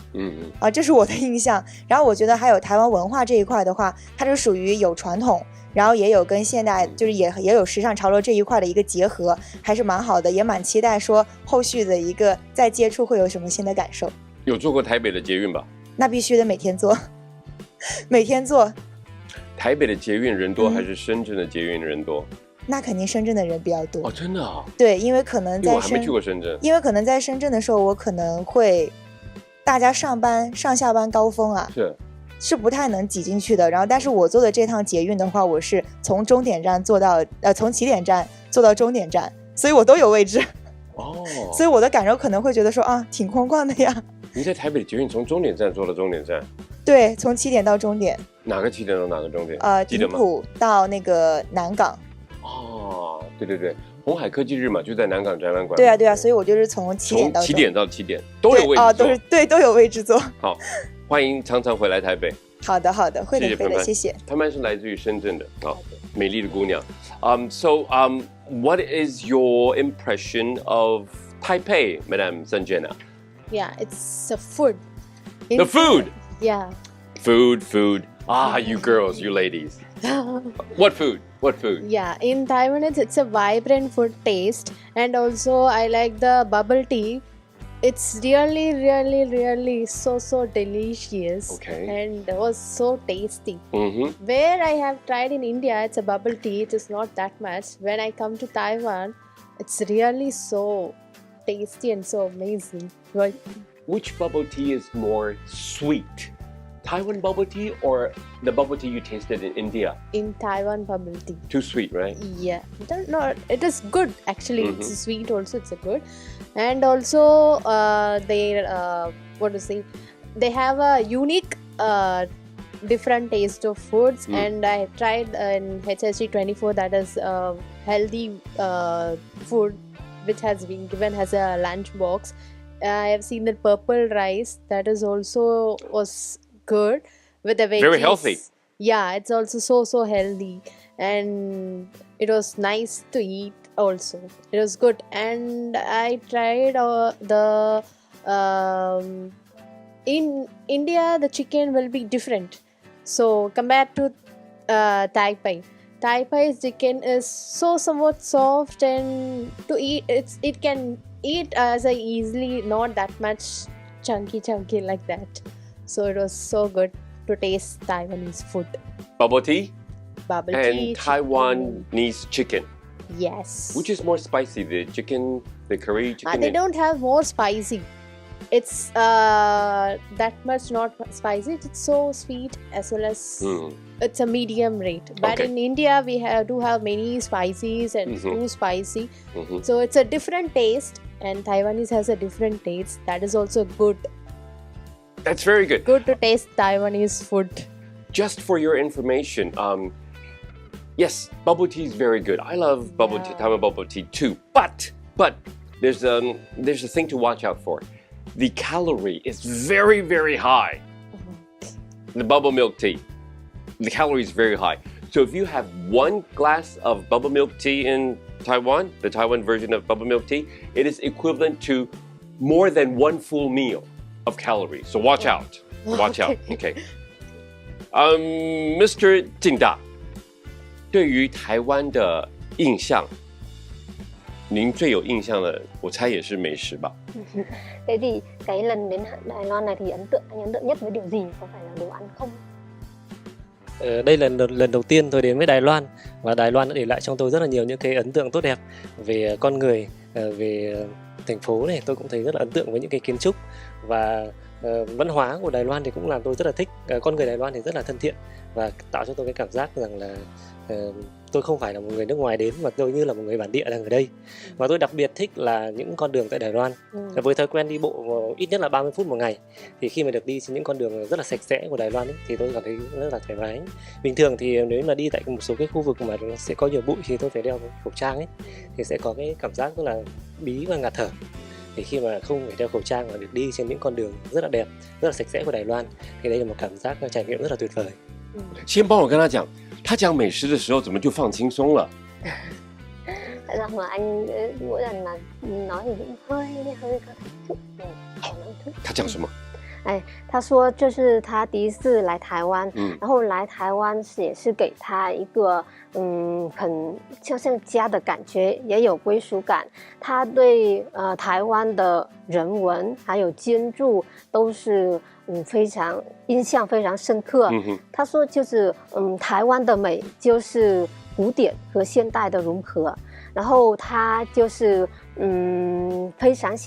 这是我的印象。然后我觉得还有台湾文化这一块的话，它是属于有传统，然后也有跟现代就是也有时尚潮流这一块的一个结合，还是蛮好的，也蛮期待说后续的一个再接触会有什么新的感受。有坐过台北的捷运吧？那必须的，每天坐，每天坐。台北的捷运人多还是深圳的捷运人多？那肯定深圳的人比较多哦，真的啊？对，因为可能在因为我还没去过深圳。因为可能在深圳的时候，我可能会大家上下班高峰啊，是不太能挤进去的。然后，但是我坐的这趟捷运的话，我是从终点站坐到从起点站坐到终点站，所以我都有位置。哦，所以我的感受可能会觉得说啊，挺空旷的呀。你在台北的捷运从终点站坐到终点站？对，从起点到终点。哪个起点到哪个终点？锦浦到那个南港。哦，对对对，鸿海科技日嘛，就在南港展览馆。对啊对啊，所以我就是从起点到起点到起点都有位置坐。都是对，都有位置坐。好，欢迎常常回来台北。好的好的，会的会的，谢谢。他们是来自于深圳的，好，美丽的姑娘。What is your impression of Taipei, Madam Sanjana? Yeah, it's a food. The food. Yeah. Food. Ah, you girls, you ladies. What food? Yeah, in Taiwan it's a vibrant food taste, and also I like the bubble tea. It's really so delicious. Okay. And it was so tasty. Mm-hmm. Where I have tried in India, it's a bubble tea. It is not that much. When I come to Taiwan, it's really so tasty and so amazing. Which bubble tea is more sweet? Taiwan bubble tea or the bubble tea you tasted in India? In Taiwan bubble tea. Too sweet, right? Yeah. No, it is good actually. Mm-hmm. It's sweet also. It's a good. And also they have a unique different taste of foods. And I tried in HSG 24, that is healthy food which has been given as a lunch box. I have seen the purple rice that is also was good with the veggies. Very healthy. Yeah, it's also so healthy, and it was nice to eat also. It was good. And I tried in India the chicken will be different, so compared to Taipei's chicken is so somewhat soft, and to eat it can eat as easily, not that much chunky like that. So it was so good to taste Taiwanese food. Bubble tea? Bubble and tea. And Taiwanese chicken. Yes. Which is more spicy, the chicken, the curry chicken? They don't have more spicy. It's that much not spicy. It's so sweet as well as it's a medium rate. But in India, we do have many spices and too spicy. So it's a different taste, and Taiwanese has a different taste. That is also good. That's very good. Good to taste Taiwanese food. Just for your information, yes, bubble tea is very good. I love bubble tea, Taiwan bubble tea too. But there's a thing to watch out for. The calorie is very high. The bubble milk tea, the calorie is very high. So if you have one glass of bubble milk tea in Taiwan, the Taiwan version of bubble milk tea, it is equivalent to more than one full meal of calories. So watch out. Watch out. Okay. Mr. 金大，对于台湾的印象，您最有印象的，我猜也是美食吧？ Thế thì cái lần đến Đài Loan này thì anh ấn tượng nhất với điều gì? Có phải là đồ ăn không? Đây là lần đầu tiên tôi đến với Đài Loan, và Đài Loan đã để lại trong tôi rất là nhiều những cái ấn tượng tốt đẹp về con người, về thành phố này. Tôi cũng thấy rất là ấn tượng với những cái kiến trúc, và văn hóa của Đài Loan thì cũng làm tôi rất là thích. Con người Đài Loan thì rất là thân thiện và tạo cho tôi cái cảm giác rằng là tôi không phải là một người nước ngoài đến, mà tôi như là một người bản địa đang ở đây. Và tôi đặc biệt thích là những con đường tại Đài Loan. Với thói quen đi bộ ít nhất là 30 phút một ngày, thì khi mà được đi trên những con đường rất là sạch sẽ của Đài Loan ấy, thì tôi cảm thấy rất là thoải mái. Bình thường thì nếu mà đi tại một số cái khu vực mà nó sẽ có nhiều bụi thì tôi phải đeo khẩu trang ấy, thì sẽ có cái cảm giác rất là bí và ngạt thở. Thì khi mà không phải đeo khẩu trang mà được đi trên những con đường rất là đẹp, rất là sạch sẽ của Đài Loan, thì đây là một cảm giác trải nghiệm rất là tuyệt vời. 先帮我跟他讲，他讲美食的时候怎么就放轻松了？ Tại sao mà anh mỗi lần mà nói thì cũng hơi có chút. 好，他讲什么？他说这是他第一次来台湾，然后来台湾也是给他一个很就像家的感觉，也有归属感。他对台湾的人文还有建筑都是非常印象非常深刻。他说就是台湾的美就是古典和现代的融合，然后他就是非常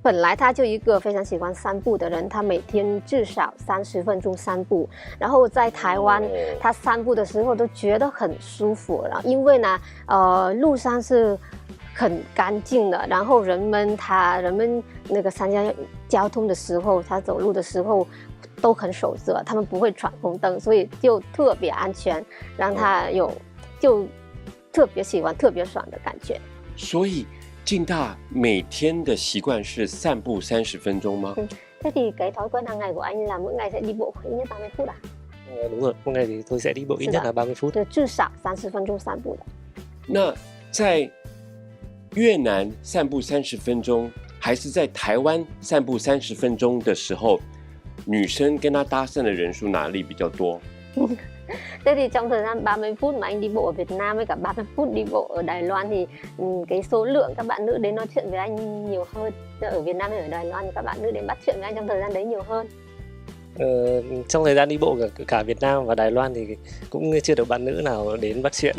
本来他就一个非常喜欢散步的人，他每天至少30分钟散步，然后在台湾他散步的时候都觉得很舒服，然后因为呢路上是很干净的，然后人们那个参加交通的时候，他走路的时候都很守则，他们不会闯红灯，所以就特别安全，让他就特别喜欢特别爽的感觉。所以敬大每天的习惯是散步30分钟吗？Thế thì cái thói quen hàng ngày của anh là mỗi ngày sẽ đi bộ ít nhất 30 phút à? Đúng rồi, mỗi ngày thì tôi sẽ đi bộ ít nhất là 30 phút. 至少30分钟散步的。那在越南散步30分钟，还是在台湾散步30分钟的时候，女生跟他搭讪的人数哪里比较多？Thế thì trong thời gian 30 phút mà anh đi bộ ở Việt Nam với cả 30 phút đi bộ ở Đài Loan thì cái số lượng các bạn nữ đến nói chuyện với anh nhiều hơn. Ở Việt Nam hay ở Đài Loan thì các bạn nữ đến bắt chuyện với anh trong thời gian đấy nhiều hơn. Trong thời gian đi bộ cả Việt Nam và Đài Loan thì cũng chưa được bạn nữ nào đến bắt chuyện.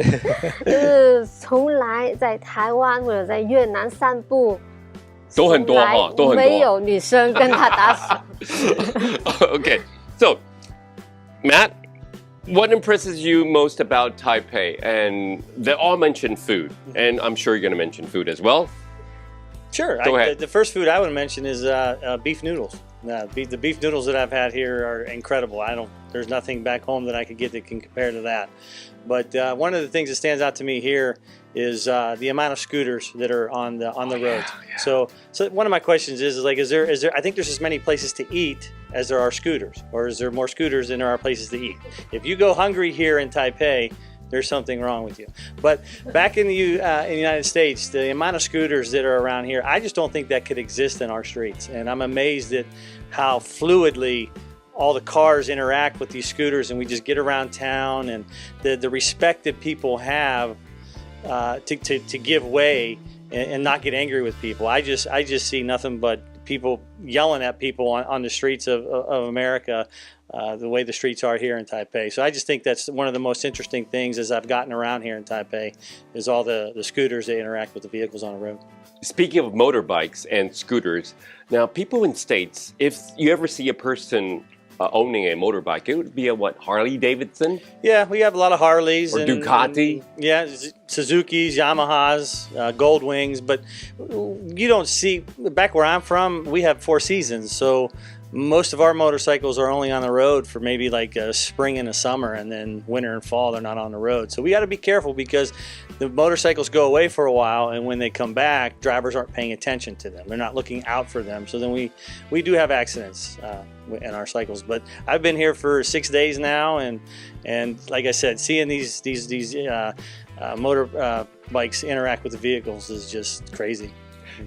就是从来在台湾或者在越南散步都很多哈，都很多，没有女生跟他搭讪。Okay, so Matt, what impresses you most about Taipei? And they all mention food, and I'm sure you're going to mention food as well. Sure. Go ahead. The first food I would mention is beef noodles. The beef noodles that I've had here are incredible. There's nothing back home that I could get that can compare to that. But one of the things that stands out to me here is the amount of scooters that are on the roads. Yeah. So one of my questions is there? I think there's as many places to eat as there are scooters, or is there more scooters than there are places to eat? If you go hungry here in Taipei, there's something wrong with you. But back in the United States, the amount of scooters that are around here, I just don't think that could exist in our streets. And I'm amazed at how fluidly all the cars interact with these scooters, and we just get around town, and the respect that people have to give way and not get angry with people. I just see nothing but people yelling at people on the streets of America, the way the streets are here in Taipei. So I just think that's one of the most interesting things as I've gotten around here in Taipei is all the scooters that interact with the vehicles on the road. Speaking of motorbikes and scooters, now people in states, if you ever see a person owning a motorbike, it would be a Harley Davidson? Yeah, we have a lot of Harleys. Or Ducati? Suzuki's, Yamahas, Goldwings. But you don't see, back where I'm from, we have 4 seasons. So most of our motorcycles are only on the road for maybe like a spring and a summer, and then winter and fall they're not on the road. So we got to be careful because the motorcycles go away for a while, and when they come back, drivers aren't paying attention to them. They're not looking out for them. So then we do have accidents in our cycles. But I've been here for 6 days now, and like I said, seeing these motor bikes interact with the vehicles is just crazy.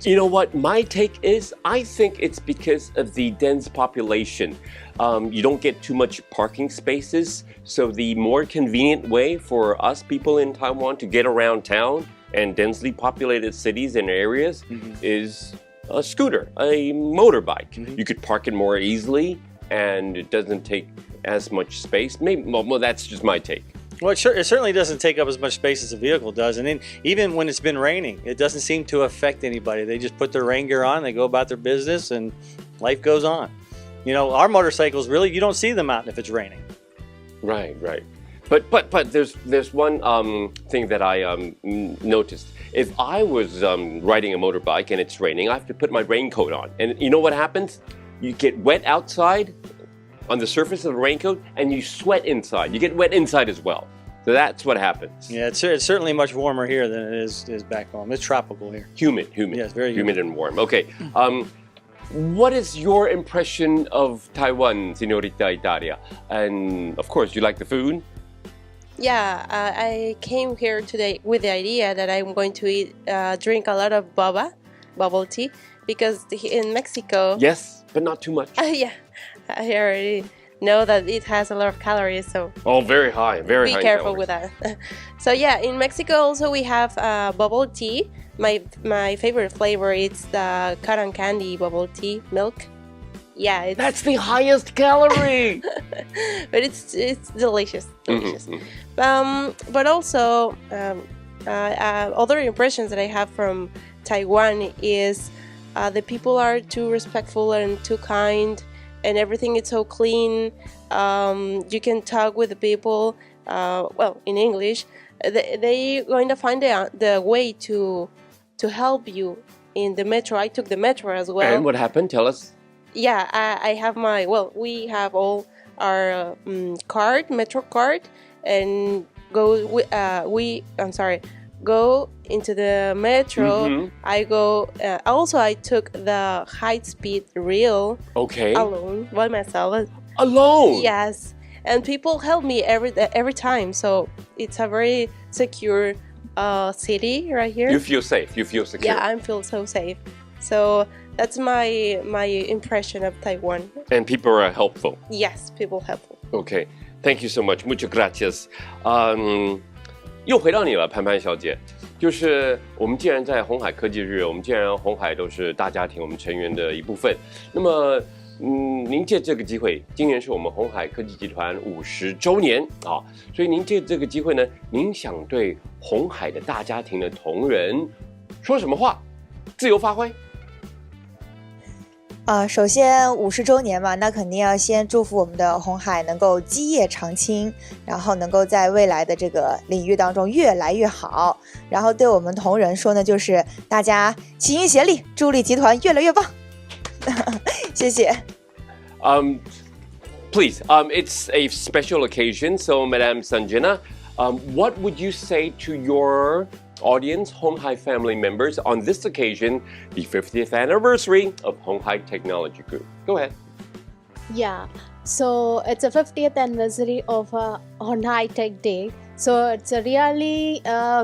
You know what my take is? I think it's because of the dense population. You don't get too much parking spaces, so the more convenient way for us people in Taiwan to get around town and densely populated cities and areas is a scooter, a motorbike. You could park it more easily, and it doesn't take as much space. Well, that's just my take. Well, it certainly doesn't take up as much space as a vehicle does. And then even when it's been raining, it doesn't seem to affect anybody. They just put their rain gear on, they go about their business, and life goes on. You know, our motorcycles, really, you don't see them out if it's raining. Right. But there's one thing that I noticed. If I was riding a motorbike and it's raining, I have to put my raincoat on. And you know what happens? You get wet outside on the surface of the raincoat, and you sweat inside. You get wet inside as well. So that's what happens. Yeah, it's certainly much warmer here than it is back home. It's tropical here. Humid. Yes, very humid and warm. Okay. What is your impression of Taiwan, Señorita Italia? And of course, you like the food? Yeah, I came here today with the idea that I'm going to drink a lot of bubble tea, because in Mexico, yes, but not too much. Yeah, I already know that it has a lot of calories, so Oh, very high, very high. be careful calories. with that. So yeah, in Mexico also we have bubble tea. My favorite flavor is the cotton candy bubble tea milk. Yeah, That's the highest calorie. but it's delicious. But also other impressions that I have from Taiwan is the people are too respectful and too kind, and everything is so clean. You can talk with the people, well, in English. They going to find the way to help you in the metro. I took the metro as well. And what happened? Tell us. Yeah, I have we have all our metro card, and go into the metro. I took the high speed rail alone by myself. Alone? Yes, and people help me every time, so it's a very secure city right here. You feel safe. You feel secure. Yeah, I feel so safe. So that's my impression of Taiwan. And people are helpful. Yes, people helpful. Okay, thank you so much. Muchas gracias. 又回到你了，潘潘小姐。就是我们既然在鸿海科技日，我们既然鸿海都是大家庭，我们成员的一部分。那么，您借这个机会，今年是我们鸿海科技集团50周年啊，所以您借这个机会呢，您想对鸿海的大家庭的同仁说什么话？自由发挥。首先50周年嘛，那肯定要先祝福我们的鸿海能够基业长青，然后能够在未来的这个领域当中越来越好。然后对我们同仁说呢，就是大家齐心协力，助力集团越来越棒。谢谢。Please, it's a special occasion, so Madame Sanjana, what would you say to your audience, Honghai family members, on this occasion, the 50th anniversary of Honghai Technology Group? Go ahead. Yeah, so it's a 50th anniversary of Honghai Tech Day. So it's a really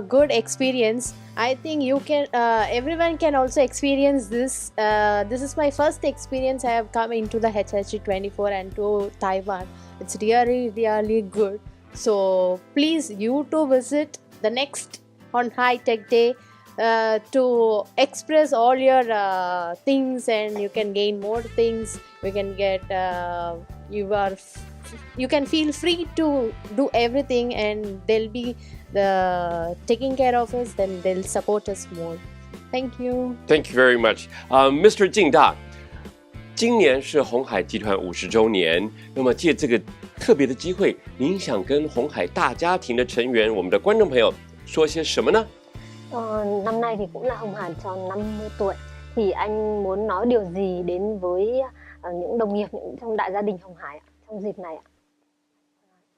good experience. I think everyone can also experience this. This is my first experience. I have come into the HHG24 and to Taiwan. It's really, really good. So please, you to visit the next Honghai Tech Day to express all your things, and you can gain more things. You can get you can feel free to do everything, and they'll be taking care of us. Then they'll support us more. Thank you. Thank you very much, Mr. 敬大。今年是鸿海集团50周年，那么借这个特别的機會，您想跟鴻海大家庭的成員，我們的觀眾朋友說些什麼呢？ Năm nay thì cũng là Hồng Hải tròn 50 tuổi. Thì anh muốn nói điều gì đến với những đồng nghiệp trong đại gia đình Hồng Hải trong dịp này ạ?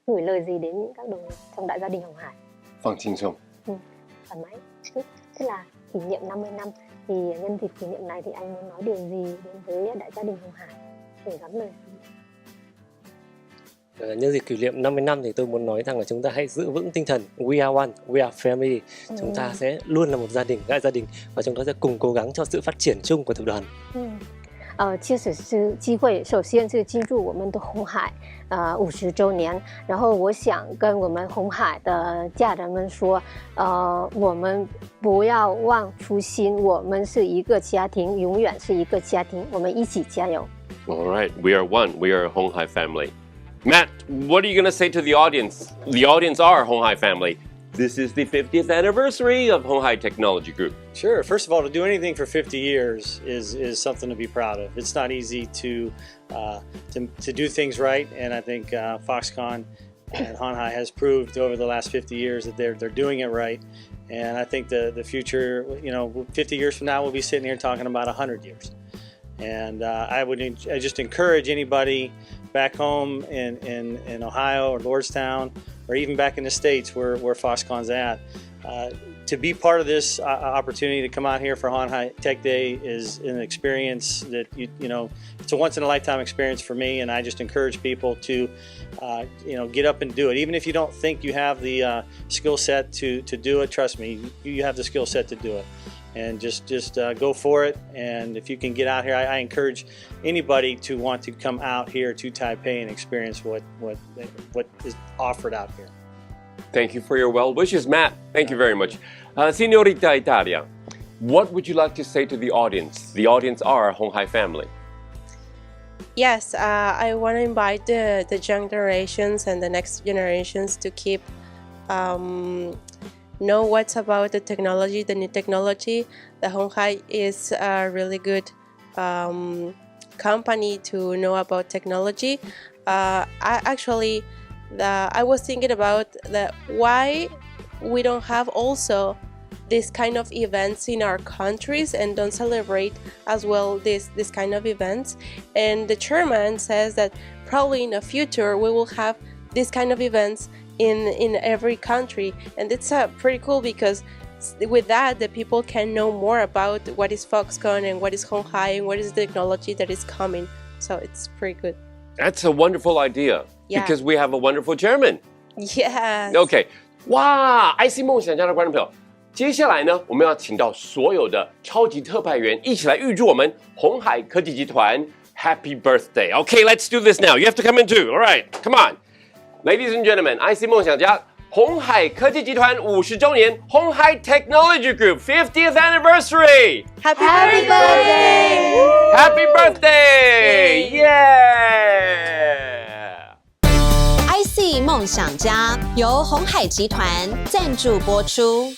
Gửi lời gì đến các đồng nghiệp trong đại gia đình Hồng Hải? 放輕鬆。Thoải mái chút. Tức là kỷ niệm 50 năm. Thì nhân dịp kỷ niệm này thì anh muốn nói điều gì đến với đại gia đình Hồng Hải? Gửi gắm lời. Nhân dịp kỷ niệm 50 năm thì tôi muốn nói rằng là chúng ta hãy giữ vững tinh thần We are one, we are family. Chúng ta sẽ luôn là một gia đình, đại gia đình, và chúng ta sẽ cùng cố gắng cho sự phát triển chung của tập đoàn. 其实是机会，首先是庆祝我们的鸿海50周年，然后我想跟我们鸿海的家人们说，我们不要忘初心，我们是一个家庭，永远是一个家庭，我们一起加油。 All right, we are one, we are a Honghai family. Matt, what are you going to say to the audience? The audience are Honghai family. This is the 50th anniversary of Honghai Technology Group. Sure. First of all, to do anything for 50 years is something to be proud of. It's not easy to do things right, and I think Foxconn and Honghai has proved over the last 50 years that they're doing it right. And I think the future, 50 years from now, we'll be sitting here talking about 100 years. And I just encourage anybody back home in Ohio or Lordstown, or even back in the States where Foxconn's at, to be part of this opportunity to come out here for Honghai Tech Day is an experience that, it's a once-in-a-lifetime experience for me, and I just encourage people to, get up and do it. Even if you don't think you have the skill set to do it, trust me, you have the skill set to do it. and just go for it. And if you can get out here, I encourage anybody to want to come out here to Taipei and experience what is offered out here. Thank you for your well wishes, Matt. Thank you very much. Signorita Italia, what would you like to say to the audience? The audience are our Honghai family. Yes, I want to invite the young generations and the next generations to keep know what's about the technology, the new technology. The Honghai is a really good company to know about technology. I was thinking about why we don't have also this kind of events in our countries and don't celebrate as well this kind of events. And the chairman says that probably in the future we will have this kind of events in every country, and it's pretty cool because with that the people can know more about what is Foxconn and what is Honghai and what is the technology that is coming. So it's pretty good. That's a wonderful idea. Yeah. Because we have a wonderful chairman. Yes. OK， 哇 ，IC 梦想家的观众朋友，接下来呢，我们要请到所有的超级特派员一起来预祝我们鸿海科技集团 Happy Birthday. OK, let's do this now. You have to come in too. All right, come on. Ladies and gentlemen, IC 梦想家鸿海科技集团50周年 Honghai Technology Group 50th Anniversary. Happy birthday! Happy birthday! Yeah! IC 梦想家由鸿海集团赞助播出。